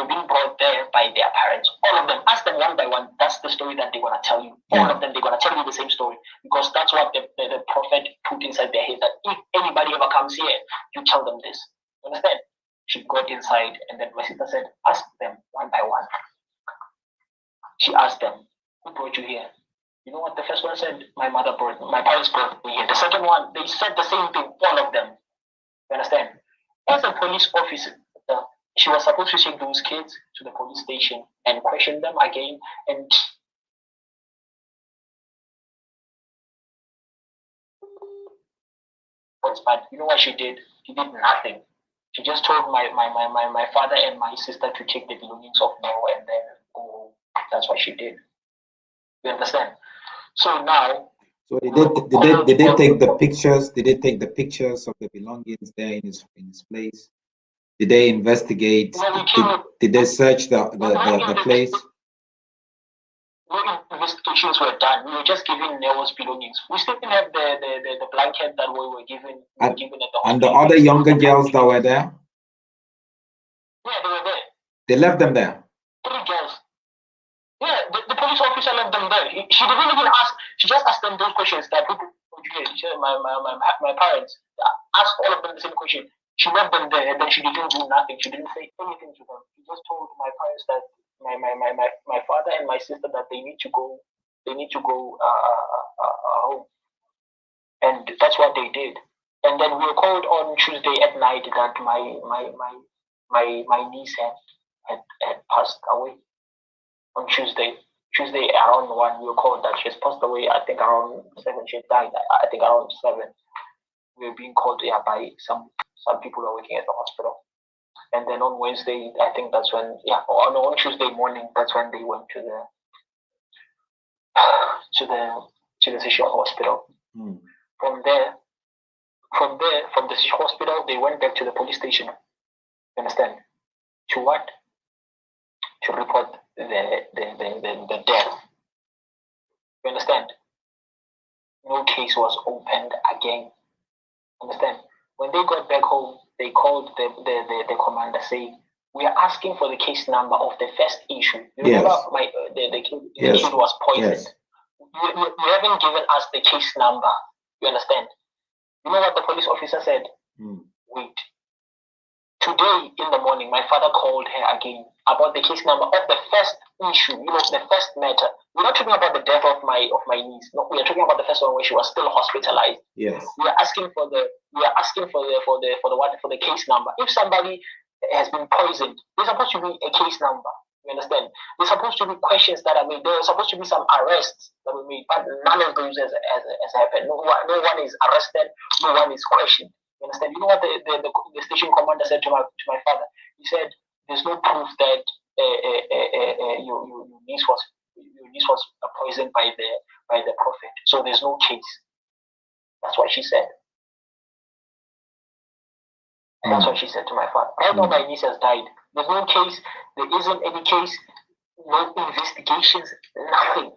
being brought there by their parents. All of them, ask them one by one. That's the story that they're going to tell you. All of them, they're going to tell you the same story. Because that's what the prophet put inside their head, that if anybody ever comes here, you tell them this. You understand? She got inside, and then my sister said, ask them one by one. She asked them, who brought you here? You know what the first one said? My parents brought me here. The second one, they said the same thing, all of them. You understand? As a police officer, she was supposed to take those kids to the police station and question them again. And but you know what she did? She did nothing. She just told my father and my sister to take the belongings of Neo and then go. That's what she did. You understand? So now. So did they take the pictures? Did they take the pictures of the belongings there in his place? Did they investigate? Did they search the place? No investigations were done. We were just giving Neo's belongings. We still didn't have the blanket that we were given. At the and the other younger girls that were there? Yeah, they were there. They left them there? 3 girls. Yeah, the police officer left them there. She didn't even ask. She just asked them those questions that people. She said, my parents asked all of them the same question. She left them there, and then she didn't do nothing. She didn't say anything to them. She just told my parents that my father and my sister that they need to go. They need to go home, and that's what they did. And then we were called on Tuesday at night that my niece had passed away. On Tuesday around 1, we were called that she has passed away. I think around 7. She died. I think around 7. We were being called by some people who are working at the hospital. And then on Wednesday, I think that's when, on Tuesday morning, that's when they went to the Session Hospital. From the Session Hospital, they went back to the police station. You understand? To what? To report the death. You understand? No case was opened again. Understand? When they got back home, they called the commander saying, we are asking for the case number of the first issue. You remember the kid was poisoned. Yes. you haven't given us the case number. You understand? You know what the police officer said? Wait. Today in the morning, my father called her again about the case number of the first issue, the first matter. We're not talking about the death of my niece. No, we are talking about the first one where she was still hospitalized. Yes. We are asking for the case number. If somebody has been poisoned, there's supposed to be a case number. You understand? There's supposed to be questions that are made. There's supposed to be some arrests that were made, but none of those has happened. No one is arrested. No one is questioned. You understand? You know what the station commander said to my father? He said, "There's no proof that your niece was poisoned by the prophet. So there's no case." That's what she said. And that's what she said to my father. I know my niece has died. There's no case. There isn't any case. No investigations. Nothing.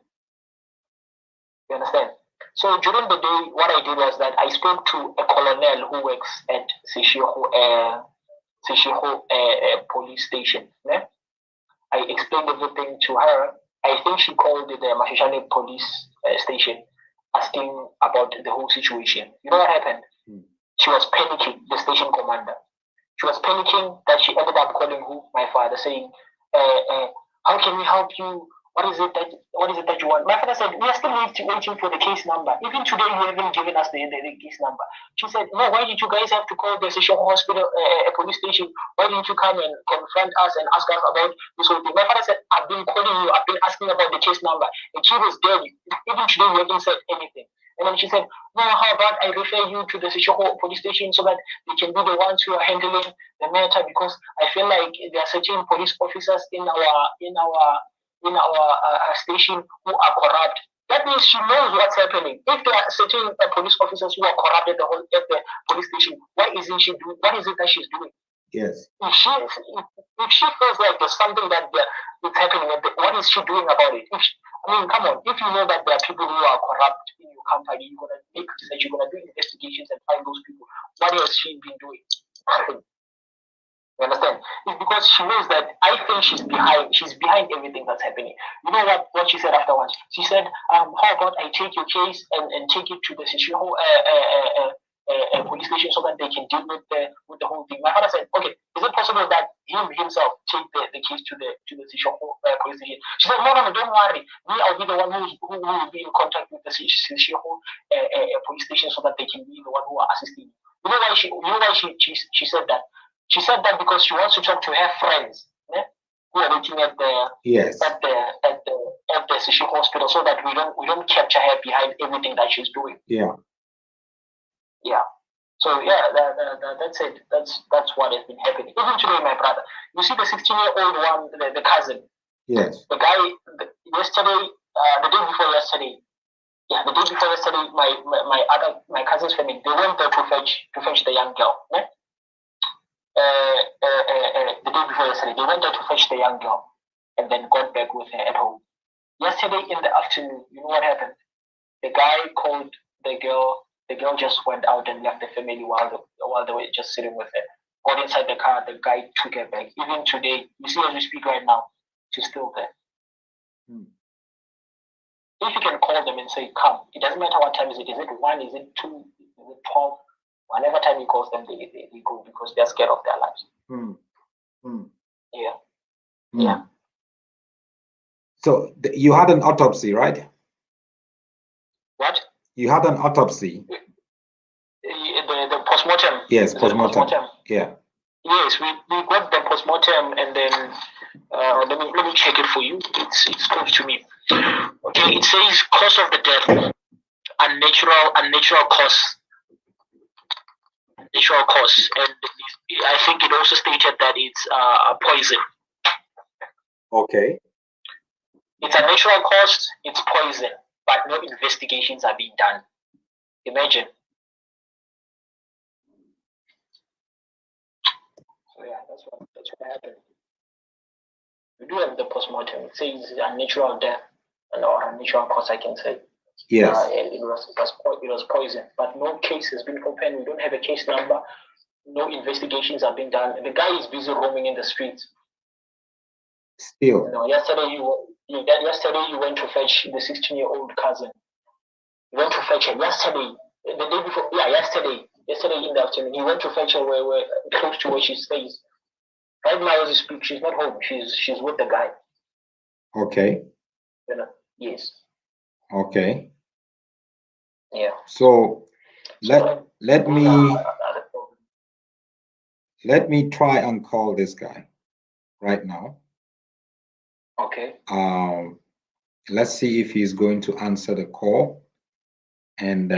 You understand? So during the day, what I did was that I spoke to a colonel who works at Seshego police station. Yeah? I explained everything to her. I think she called the Mashishane police station asking about the whole situation. You know what happened? She was panicking, the station commander. She was panicking that she ended up calling my father, saying, "How can we help you? What is it that you want?" My father said, "We are still waiting for the case number. Even today, you haven't given us the case number." She said, "No, why did you guys have to call the Seshego hospital, police station? Why didn't you come and confront us and ask us about this whole thing?" My father said, "I've been calling you. I've been asking about the case number. The kid is dead. Even today, you haven't said anything." And then she said, "No, how about I refer you to the Seshego police station so that they can be the ones who are handling the matter, because I feel like there are certain police officers in our station who are corrupt." That means she knows what's happening. If there are certain police officers who are corrupt at the police station, what is it that she's doing? Yes. If she feels like there's something that is happening, what is she doing about it? Come on. If you know that there are people who are corrupt in your company, you're gonna make research, you're gonna do investigations and find those people. What has she been doing? Nothing. You understand? It's because she knows that I think she's behind everything that's happening. You know what she said afterwards? She said, "How about I take your case and take it to the Seshego police station so that they can deal with the whole thing." My father said, "Okay, is it possible that himself take the case to the Seshego police station?" She said, "No, don't worry. Me, I'll be the one who will be in contact with the Seshego police station so that they can be the one who are assisting you." You know why she said that? She said that because she wants to talk to her friends, who are working at the Seshego hospital, so that we don't capture her behind everything that she's doing. Yeah. Yeah. So yeah, that's it. That's what has been happening. Even today, my brother. You see the 16-year-old one, the cousin. Yes. The guy yesterday, the day before yesterday. Yeah, the day before yesterday, my cousin's family, they went there to fetch the young girl. Yeah? The day before yesterday, they went there to fetch the young girl and then got back with her at home. Yesterday in the afternoon, you know what happened? The guy called the girl. The girl just went out and left the family while they were just sitting with her. Got inside the car, the guy took her back. Even today, you see as we speak right now, she's still there. If you can call them and say, "Come," it doesn't matter what time is it. Is it 1? Is it 2? Is it 12? Whenever time he calls them, they go because they're scared of their lives. Yeah. Yeah. So you had an autopsy, right? What? You had an autopsy. The postmortem. Yes, postmortem. Yeah. Yes, we got the postmortem, and then let me check it for you. It's close to me. Okay, it says cause of the death, unnatural cause. Natural cause, and I think it also stated that it's poison. Okay. It's a natural cause, it's poison, but no investigations are being done. Imagine. So yeah, that's what happened. We do have the postmortem. It says a natural death, or a natural cause, I can say. Yes. It was poison, but no case has been opened. We don't have a case number. No investigations are being done. The guy is busy roaming in the streets. Still. Yesterday That yesterday you went to fetch the 16-year-old cousin. You went to fetch her yesterday, the day before. Yeah, yesterday in the afternoon. You went to fetch her where close to where she stays. Right now, as you speak, she's not home. She's with the guy. Okay. Yes. Okay. Yeah. So let me try and call this guy right now. Okay. Let's see if he's going to answer the call and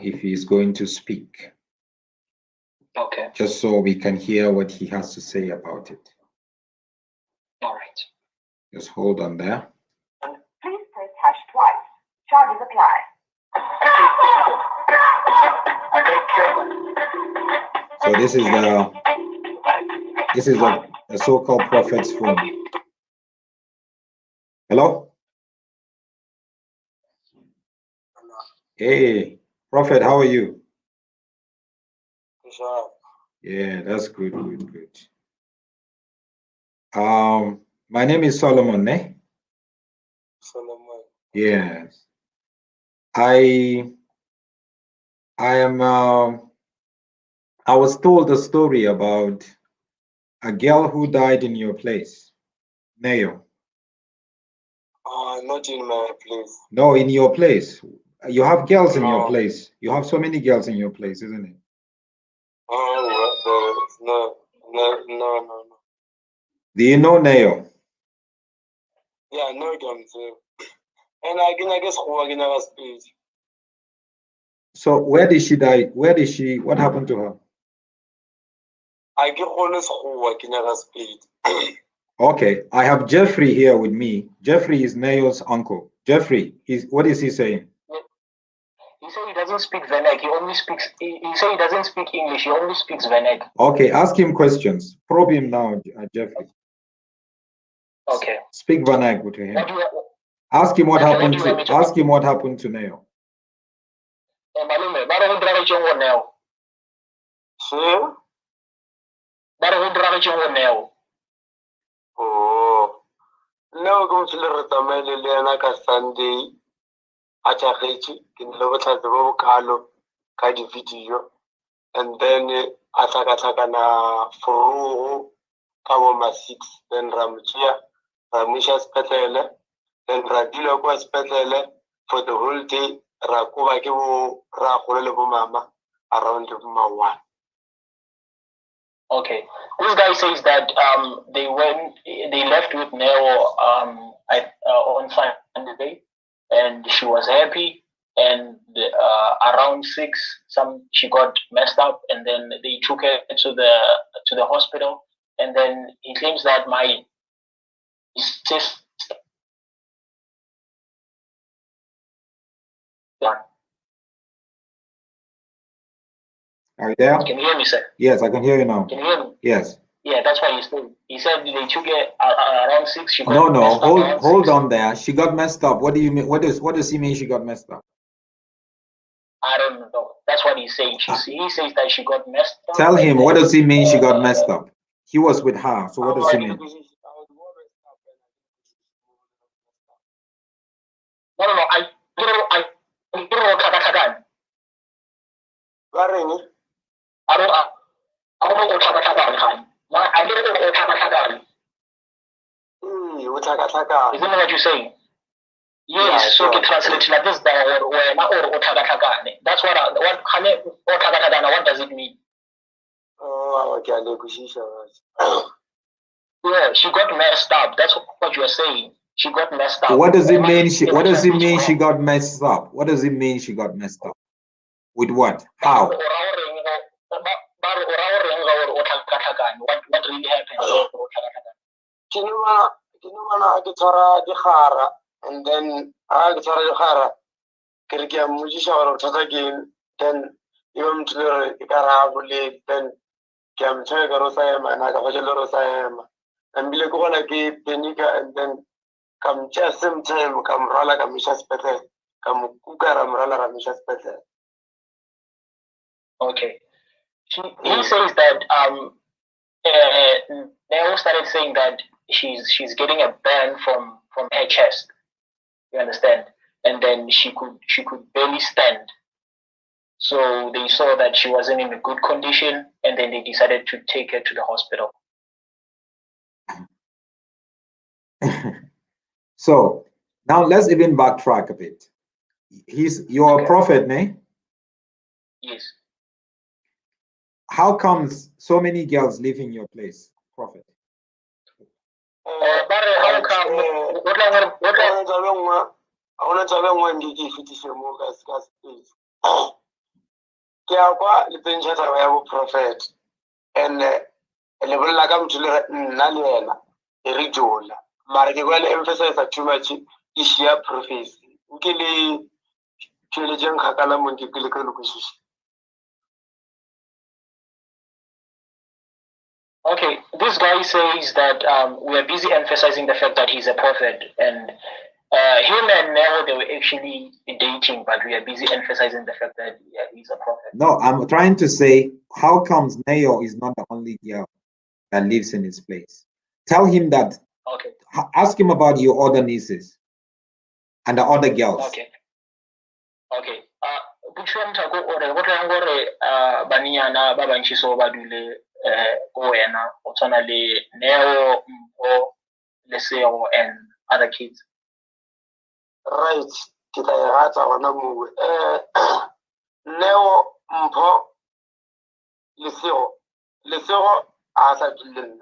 if he's going to speak. Okay. Just so we can hear what he has to say about it. All right. Just hold on there. Please press hash twice. Charges apply. So this is a so-called prophet's phone. Hello? Hey, Prophet, how are you? Yeah, that's good. My name is Solomon, eh? Solomon. Yes. I was told a story about a girl who died in your place, Neo. Not in my place. No, in your place. You have girls in your place. You have so many girls in your place, isn't it? No. Do you know Neo? Yeah, I know them too. And I guess who I never speak. So where did she die? What happened to her? I get honest who I never speak. Okay, I have Jeffrey here with me. Jeffrey is Neo's uncle. Jeffrey, what is he saying? He said he doesn't speak Venek. He only speaks. He said he doesn't speak English. He only speaks Venek. Okay, ask him questions. Probe him now, Jeffrey. Okay. Speak Venek to him. Ask him what happened to. Ask him what happened to Neo. Oh, no, go to the Tamale ka Sunday. Achakechi, in the Lobo Carlo, Kadi video, and then Ataka na Furu, Kawama 6, then Ramchia, Ramisha Spetele, then Radilo was Spetele for the whole day, Rakuba Kibu, Rakulebo Mama, around the Mawa. Okay, this guy says that they left with Neo on Sunday, and she was happy. And around 6, she got messed up, and then they took her to the hospital. And then he claims that my sister. Are you there? Can you hear me, sir? Yes, I can hear you now. Can you hear me? Yes. Yeah, that's what he said. He said they took her around 6. She got No, messed up hold on there. She got messed up. What do you mean? What does he mean? She got messed up? I don't know. That's what he's saying. He says that she got messed up. Tell him, what does he mean she got messed up? He was with her, so what does he mean? No. I don't know Kakakan. I don't know Kakakan. I don't know Kakakan. Isn't that what you're saying? Yes, so it translates like this, that's what does it mean? Yeah, she got messed up. That's what you're saying. She got messed up. What does it mean? What does it mean she got messed up? What does it mean she got messed up? With what? How? What really happened? And then I again, then even to the Karabuli, then Cam Chagarosayam and Agajalorosayam, and Bilekona Penika, and then come just same time, come Rala Kamishas Pete, come Kukaram Rala Kamishas Pete. Okay. He says that they all started saying that she's getting a ban from from her chest. You understand? And then she could barely stand. So they saw that she wasn't in a good condition, and then they decided to take her to the hospital. So now let's even backtrack a bit. You're a prophet, ne? Yes. How comes so many girls live in your place, prophet? But how come? Prophet and level like I'm to Naliana, Rijola, Margwell emphasize too much Ishia prophecy. Gilly Chilijan Hakalamunki Kilikush. Okay, this guy says that we are busy emphasizing the fact that he's a prophet, and him and Nero, they were actually dating, but we are busy emphasizing the fact that he's a prophet. No, I'm trying to say, how comes Neo is not the only girl that lives in his place? Tell him that. Okay. Ask him about your other nieces and the other girls. Okay. Okay. Baniana babanchiso badule Oena, Otonale, Neo, Leseo, and other kids. Right. Neo Mpo Leseo Asa Dillin.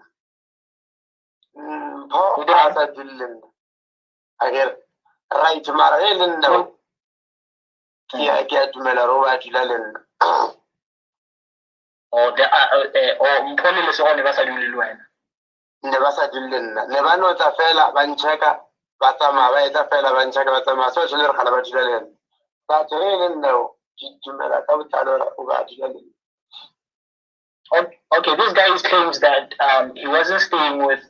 Mpo Asa Dillin. Again, right, Marelin no. Here, get Melarova Dillin. Or Mponi Leseo never said Luluan. Never said Dillin. Never know the fella, Banchaka, Batama, the fella, Banchaka, Batama, social Halabatilin. But really no. Okay, this guy claims that he wasn't staying with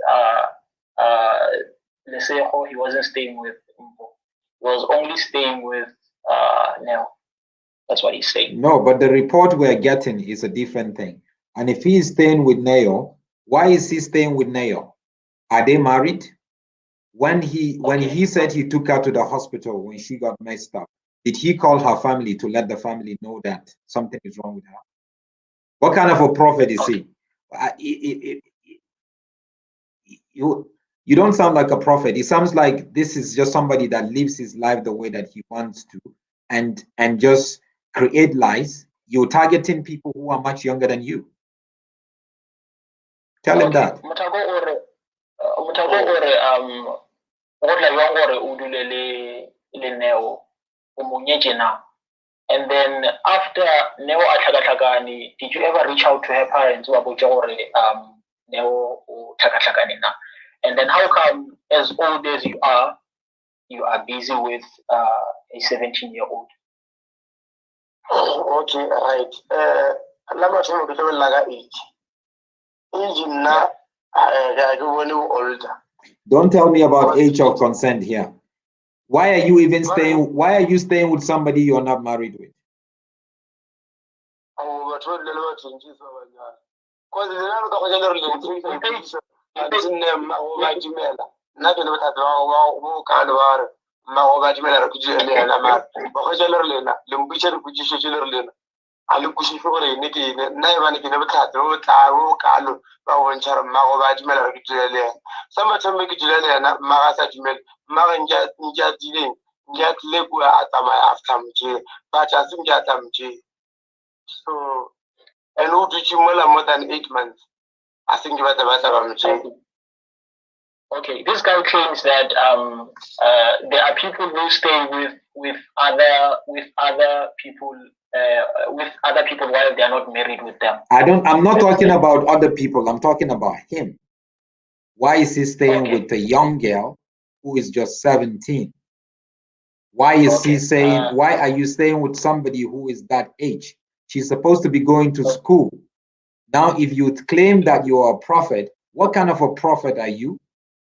Leseo, he wasn't staying with Mpo. He was only staying with Neo. That's what he's saying. No, but the report we're getting is a different thing. And if he's staying with Neo, why is he staying with Neo? Are they married? When he said he took her to the hospital when she got messed up, did he call her family to let the family know that something is wrong with her? What kind of a prophet is he? You don't sound like a prophet. It sounds like this is just somebody that lives his life the way that he wants to and just create lies. You're targeting people who are much younger than you. Tell him that. And then after Neo Atagatlagani, did you ever reach out to her parents about Neo Tagatlagani now? And then how come, as old as you are busy with a 17-year-old? Okay, right. Don't tell me about age of consent here. Why are you even staying? Why are you staying with somebody you're not married with? So, and who did you more than 8 months? I think you better. Okay, this guy claims that there are people who stay with other people while they are not married with them. I'm not talking about other people. I'm talking about him. Why is he staying with a young girl who is just 17? Why is he saying? Why are you staying with somebody who is that age? She's supposed to be going to school. Now, if you claim that you are a prophet, what kind of a prophet are you?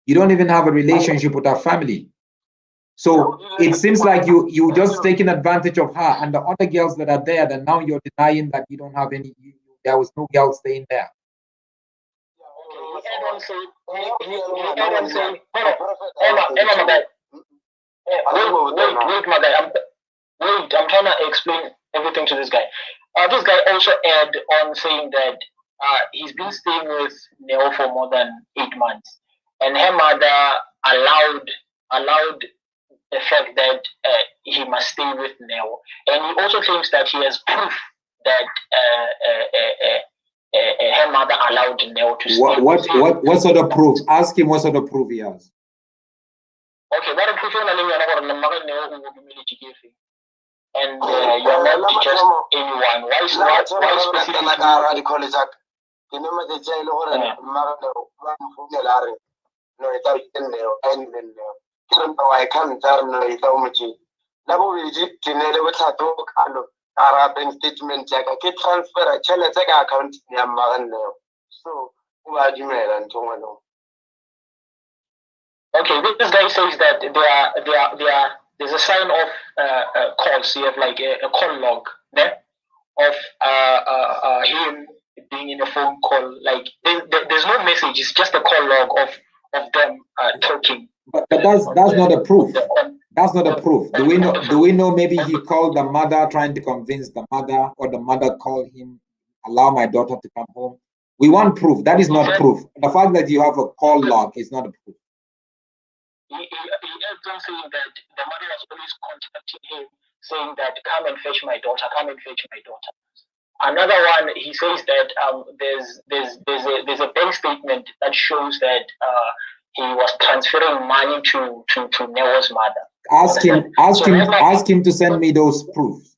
You don't even have a relationship with her family. So it seems like you just taking advantage of her and the other girls that are there, that now you're denying that you don't have any, there was no girl staying there. add on say, he add on say, wait, my guy, I'm trying to explain everything to this guy. This guy also add on saying that he's been staying with Neo for more than 8 months, and her mother allowed the fact that he must stay with Neo, and he also claims that he has proof that her mother allowed Neo to stay. What sort of proof? Ask him what sort of proof he has. Okay, what proof you and you are not just anyone. Why specifically? Statement ke transfer tšhelete ka account ya mmagane so o ba dumela ntho ngwana. Okay, this guy says that there's a sign of calls. You have like a call log there of him being in a phone call. Like there's no message. It's just a call log of them talking. But that's not a proof. That's not a proof. Do we know maybe he called the mother trying to convince the mother, or the mother called him, allow my daughter to come home? We want proof. That is not proof. The fact that you have a call log is not a proof. He also saying that the mother was always contacting him, saying that come and fetch my daughter, come and fetch my daughter. Another one, he says that there's a bank statement that shows that he was transferring money to Neo's mother. Ask him to send me those proofs.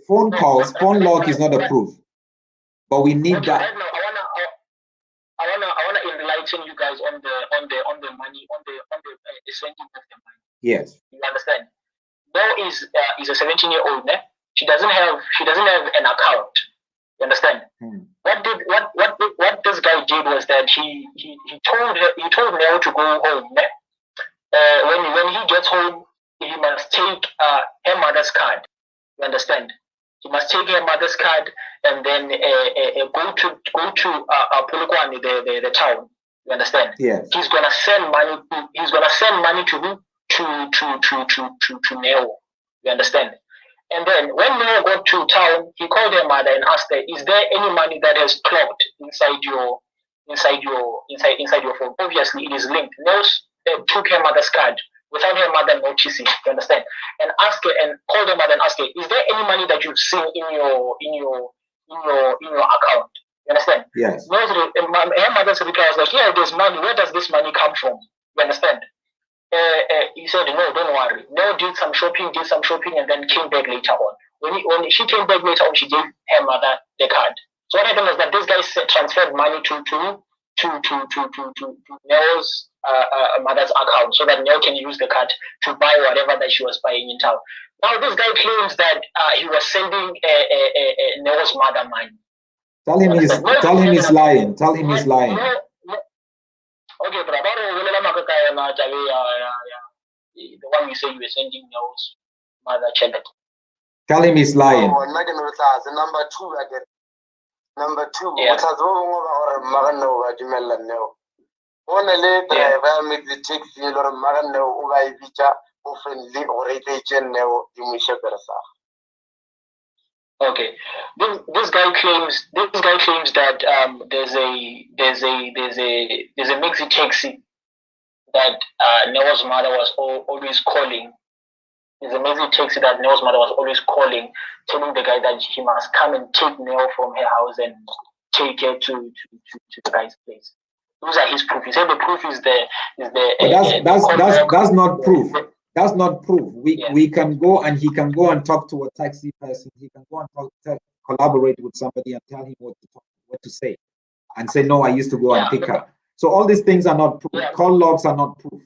Phone calls, phone log is not a proof, but we need that. Right now, I wanna enlighten you guys on the money, on the sending of the money. Yes. You understand? Neo is a 17-year-old. She doesn't have an account. You understand? What this guy did was that he told Neo to go home. When he gets home, he must take her mother's card. You understand? He must take her mother's card and then go to Polokwane, the town. You understand? Yes. He's gonna send money to who? To Neo. You understand? And then when Neo got to town, he called her mother and asked her, "Is there any money that has clocked inside your phone?" Obviously, it is linked. Neo took her mother's card without her mother noticing. You understand? And asked her and called her mother and asked her, "Is there any money that you've seen in your account?" You understand? Yes. Her mother's reply was like, "Yeah, there's money. Where does this money come from?" You understand? He said, "No, don't worry." Neo did some shopping, and then came back later on. When she came back later on, she gave her mother the card. So what happened was that this guy transferred money to Neo's mother's account, so that Neo can use the card to buy whatever that she was buying in town. Now this guy claims that he was sending Neo's mother money. Tell him he's lying. Tell him he's lying. Okay, but the one you say you were sending Neo's mother checked. Tell him he's lying. Number two again. Number two, what has only driver make the taxi or Marano Ugai Vita often or a Okay, this guy claims that there's a maxi taxi that Neo's mother was always calling. There's a maxi taxi that Neo's mother was always calling, telling the guy that he must come and take Neo from her house and take her to the guy's place. Those are his proof. He said the proof is that's not proof. That's not proof. We can go and he can go and talk to a taxi person. He can go and collaborate with somebody and tell him what to say, and say, "No, I used to go and pick her." So all these things are not proof. Call logs are not proof.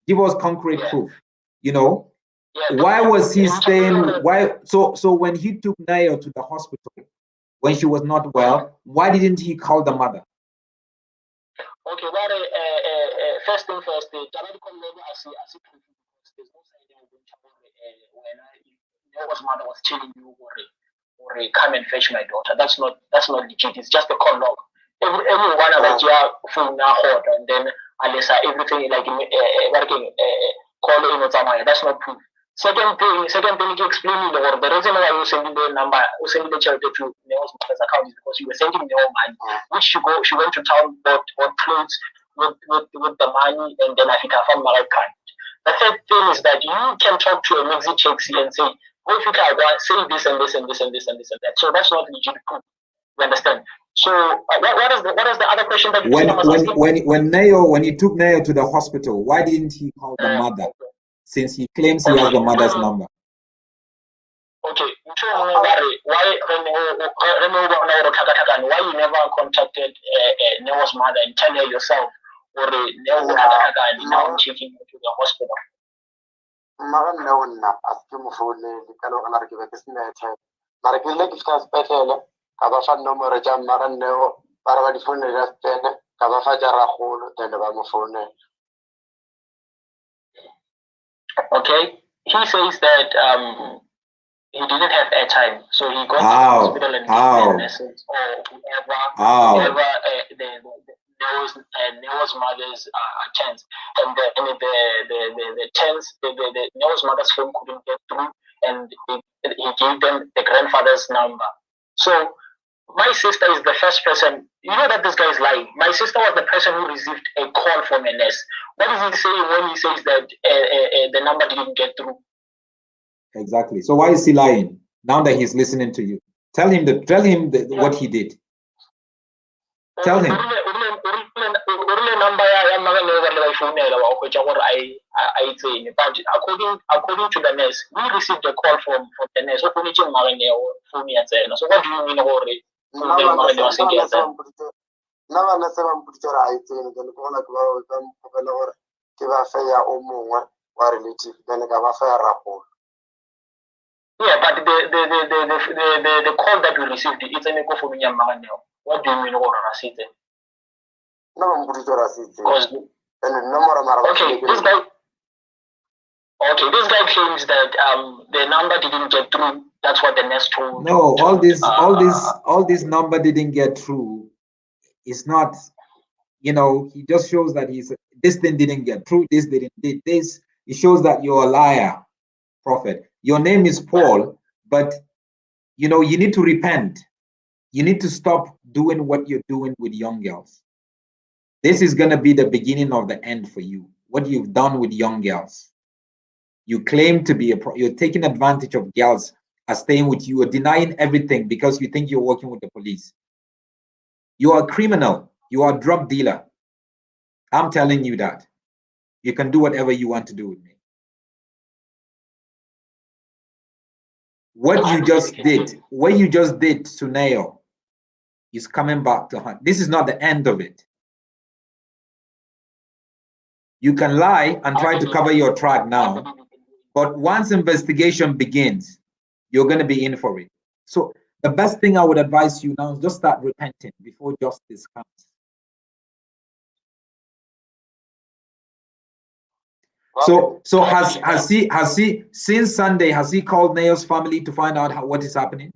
Give us concrete proof. You know, why was he staying? Why? So when he took Naya to the hospital when she was not well, why didn't he call the mother? Okay, well, first thing first, the when Neo's mother was telling you or come and fetch my daughter. That's not legit. It's just a call log. everyone that you are phone hot, and then unless everything like working call in that's not proof. Second thing, you explain me the reason why you sending the number, you sending the charity to Neo's mother's account is because you were sending Neo money, which she went to town, bought clothes with the money, and then I think I found my account. The third thing is that you can talk to a Mexi Chexi and say, oh, if you can say this and this and this and this and this and that. So that's not legit proof. You understand? So what is the other question that you when you took Neo to the hospital, why didn't he call the mother? Since he claims he has the mother's number. Okay, why you never contacted Neo's mother and tell her yourself, or now taking her to the hospital? Okay, he says that he didn't have airtime, so he got to the hospital and the nurses or whoever Neo's mother's chance, and the chance the Neo's mother's phone couldn't get through, and he gave them the grandfather's number. So my sister is the first person. You know that this guy is lying. My sister was the person who received a call from a nurse. What is he saying when he says that the number didn't get through? Exactly. So why is he lying now that he's listening to you? Tell him what he did. Tell him. But according to the nurse, we received a call from the nurse. So what do you mean about it? Yeah, but the call that we received, it's an echo from Yamagano. What do you mean about Rasite? This guy claims that the number didn't get through. That's what the nurse told. No, all this number didn't get through. It's not, he just shows that this thing didn't get through. This didn't did this. It shows that you're a liar, prophet. Your name is Paul, but you need to repent. You need to stop doing what you're doing with young girls. This is going to be the beginning of the end for you. What you've done with young girls. You claim to be you're taking advantage of girls are staying with you, or denying everything because you think you're working with the police. You are a criminal. You are a drug dealer. I'm telling you that. You can do whatever you want to do with me. What you just did to Neo is coming back to hunt. This is not the end of it. You can lie and try to cover your track now, but once investigation begins, you're going to be in for it. So the best thing I would advise you now is just start repenting before justice comes. So has he since Sunday, has he called Neo's family to find out what is happening?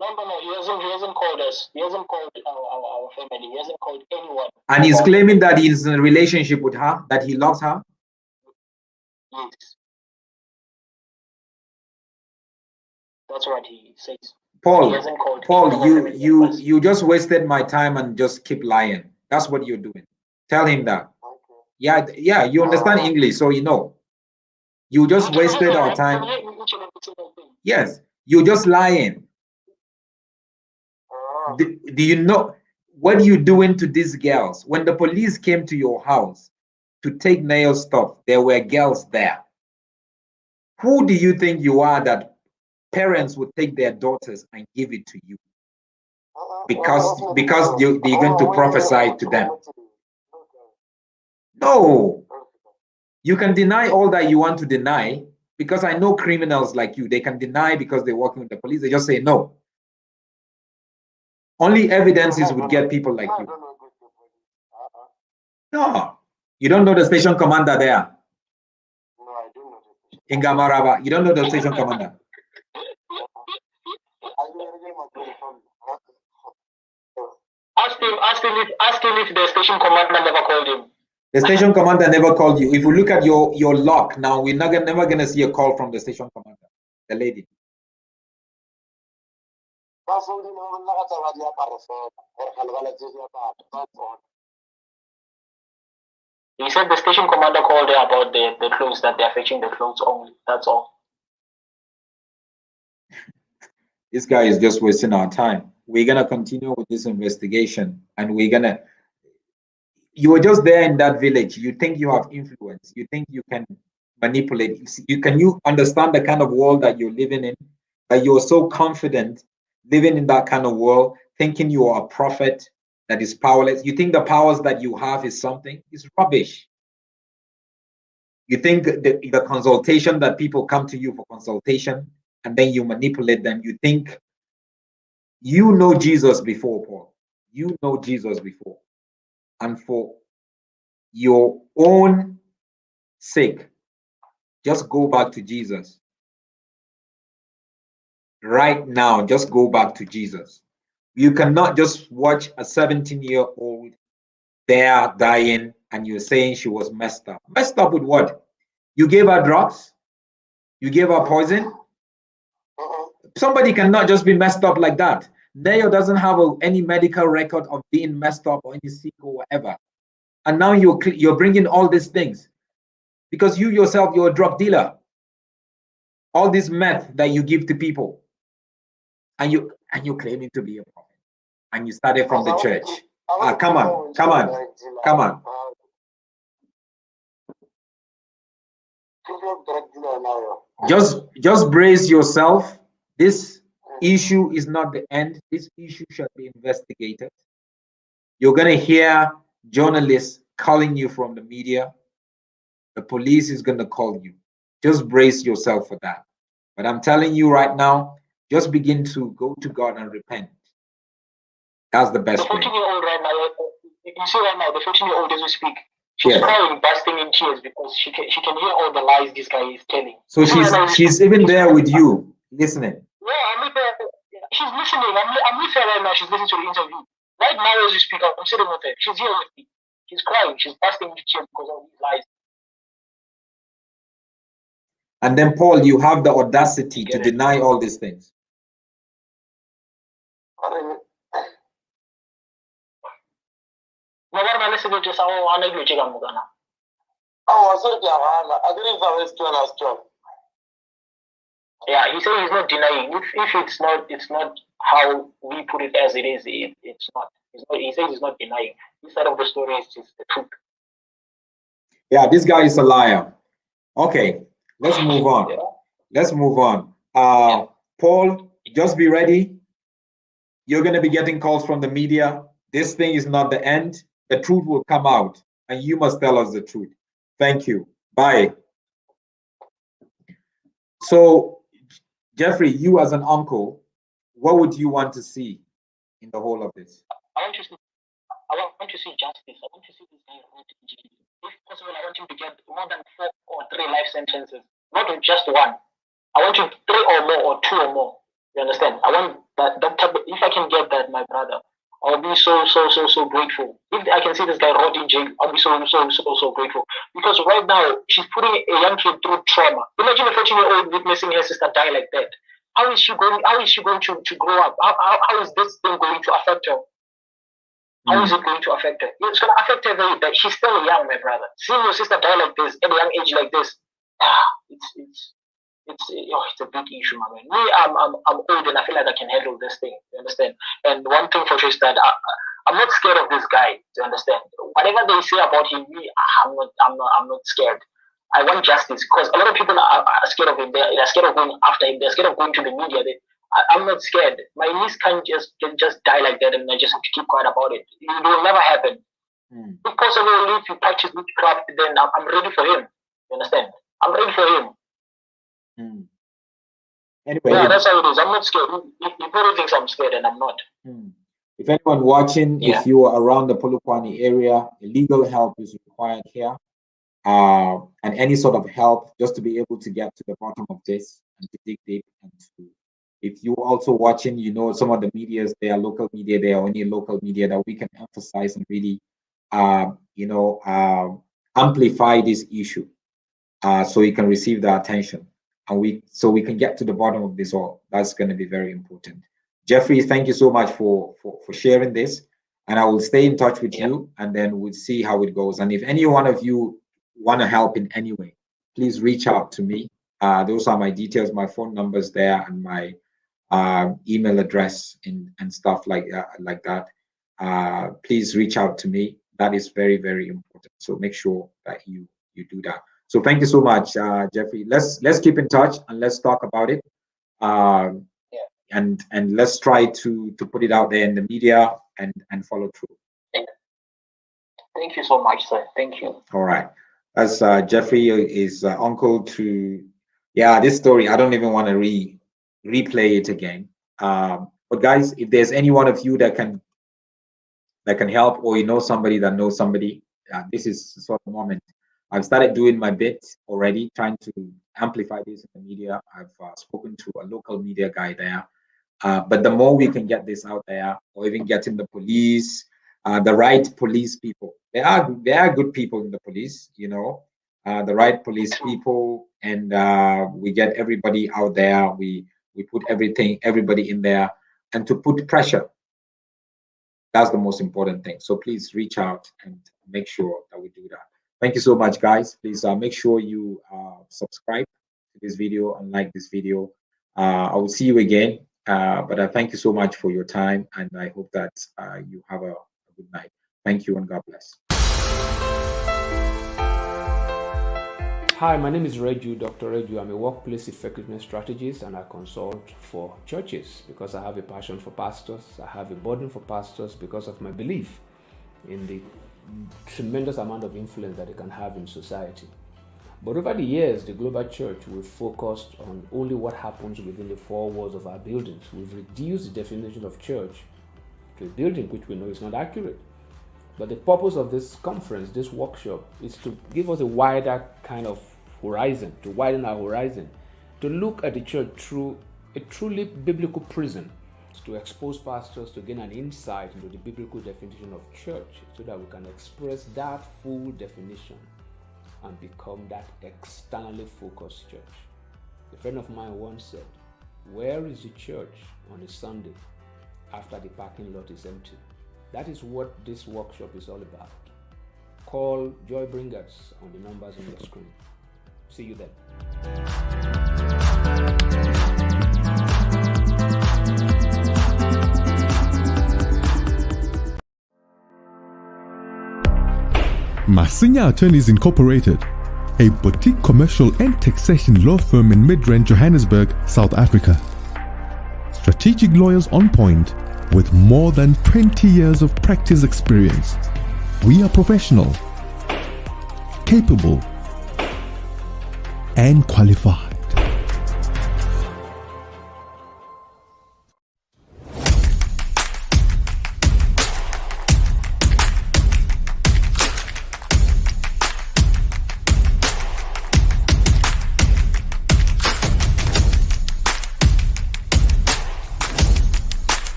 No, he hasn't called us. He hasn't called our family. He hasn't called anyone. And he's claiming that he's in a relationship with her, that he loves her? Yes. That's what he says. Paul, he hasn't called you just wasted my time and just keep lying. That's what you're doing. Tell him that. Okay. Yeah, you understand English, so you know. You just wasted our time. Yes, you're just lying. Do you know what you're doing to these girls? When the police came to your house to take Neo's stuff, there were girls there. Who do you think you are that parents would take their daughters and give it to you? Because they're going to prophesy to them. No. You can deny all that you want to deny, because I know criminals like you, they can deny because they're working with the police. They just say no. Only evidences would get people like you. No, you don't know the station commander there. No, I do know the station. In Gamaraba, you don't know the station commander. Ask him if the station commander never called him. The station commander never called you. If you look at your log now, we're never gonna see a call from the station commander, the lady. He said the station commander called her about the clothes, that they're fetching the clothes only. That's all. This guy is just wasting our time. We're gonna continue with this investigation, and you were just there in that village. You think you have influence. You think you can manipulate. You understand the kind of world that you're living in, that you're so confident living in that kind of world, thinking you are a prophet that is powerless. You think the powers that you have is something. It's rubbish. You think the consultation that people come to you for consultation and then you manipulate them. You think you know Jesus before, Paul. You know Jesus before. And for your own sake, just go back to Jesus. Right now, just go back to Jesus. You cannot just watch a 17-year-old there dying and you're saying she was messed up. Messed up with what? You gave her drugs? You gave her poison? Somebody cannot just be messed up like that. Neo doesn't have any medical record of being messed up or any sick or whatever. And now you're bringing all these things because you yourself, you're a drug dealer. All this meth that you give to people, and you're claiming to be a prophet, and you started from the church. Come on. Just brace yourself. This issue is not the end. This issue should be investigated. You're gonna hear journalists calling you from the media. The police is gonna call you. Just brace yourself for that. But I'm telling you right now, just begin to go to God and repent. That's the best way. The 14-year-old right now, you see right now, the 14-year-old as we speak, she's crying, bursting in tears because she can hear all the lies this guy is telling. So she's even there with you, listening. Yeah, I'm with her. She's listening. I'm with her right now. She's listening to the interview. Right now as we speak, I'm sitting with her. She's here with me. She's crying. She's bursting into tears because of these lies. And then, Paul, you have the audacity to deny all these things. Yeah, he said he's not denying. If it's not how we put it as it is, it's not. He says he's not denying. This side of the story is just the truth. Yeah, this guy is a liar. Okay, let's move on. Let's move on. Paul, just be ready. You're going to be getting calls from the media. This thing is not the end. The truth will come out, and you must tell us the truth. Thank you. Bye. So, Jeffrey, you as an uncle, what would you want to see in the whole of this? I want to see justice. I want to see this guy rot in jail. If possible, I want him to get more than 4 or 3 life sentences, not just one. I want him 3 or more or 2 or more. You understand? I want that type of, if I can get that, my brother, I'll be so grateful. If I can see this guy rot in jail, I'll be so grateful. Because right now, she's putting a young kid through trauma. Imagine a 14-year-old witnessing her sister die like that. How is she going to grow up? How is this thing going to affect her? How is it going to affect her? It's going to affect her very bad. She's still young, my brother. Seeing your sister die like this at a young age like this, it's a big issue, my man. Me, I'm old and I feel like I can handle this thing. You understand? And one thing for sure is that I'm not scared of this guy. You understand? Whatever they say about him, me, I'm not scared. I want justice because a lot of people are scared of him. They're scared of going after him. They're scared of going to the media. I'm not scared. My niece can't just die like that, and I just have to keep quiet about it. It will never happen. If possible, if you practice witchcraft, then I'm ready for him. You understand? I'm ready for him. Anyway, yeah, that's how it is. I'm not scared. He probably thinks I'm scared, and I'm not. If anyone watching, if you are around the Polokwane area, legal help is required here. And any sort of help just to be able to get to the bottom of this and to dig deep and to If you're also watching, you know, some of the medias, they are local media, they are only local media that we can emphasize and really, amplify this issue, so you can receive the attention, and we can get to the bottom of this all. That's going to be very important. Jeffrey, thank you so much for sharing this, and I will stay in touch with you, and then we'll see how it goes. And if any one of you want to help in any way, please reach out to me. Those are my details, my phone numbers there, and my email address and stuff like that. Please reach out to me. That is very, very important. So make sure that you do that. So thank you so much, Jeffrey. Let's keep in touch and let's talk about it. And let's try to put it out there in the media and follow through. Thank you so much, sir. Thank you. All right. As Jeffrey is uncle to, this story, I don't even want to replay it again. But guys, if there's any one of you that can help, or you know somebody that knows somebody, this is the sort of moment. I've started doing my bit already, trying to amplify this in the media. I've spoken to a local media guy there. But the more we can get this out there, or even getting the police, the right police people. There are good people in the police, you know, the right police people, and we get everybody out there. We put everybody in there, and to put pressure. That's the most important thing. So please reach out and make sure that we do that. Thank you so much, guys. Please make sure you subscribe to this video and like this video. I will see you again. But I thank you so much for your time, and I hope that you have a good night. Thank you, and God bless. Hi, my name is Reju, Dr. Reju. I'm a workplace effectiveness strategist, and I consult for churches because I have a passion for pastors. I have a burden for pastors because of my belief in the tremendous amount of influence that they can have in society. But over the years, the global church, we've focused on only what happens within the four walls of our buildings. We've reduced the definition of church to a building, which we know is not accurate. But the purpose of this conference, this workshop, is to give us a wider kind of horizon, to widen our horizon, to look at the church through a truly biblical prism, to expose pastors to gain an insight into the biblical definition of church, so that we can express that full definition and become that externally focused church. A friend of mine once said, "Where is the church on a Sunday after the parking lot is empty?" That is what this workshop is all about. Call Joy Bringers on the numbers on your screen. See you then. Masinya Attorneys Incorporated, a boutique commercial and taxation law firm in Midrand, Johannesburg, South Africa. Strategic lawyers on point with more than 20 years of practice experience. We are professional, capable, and qualified.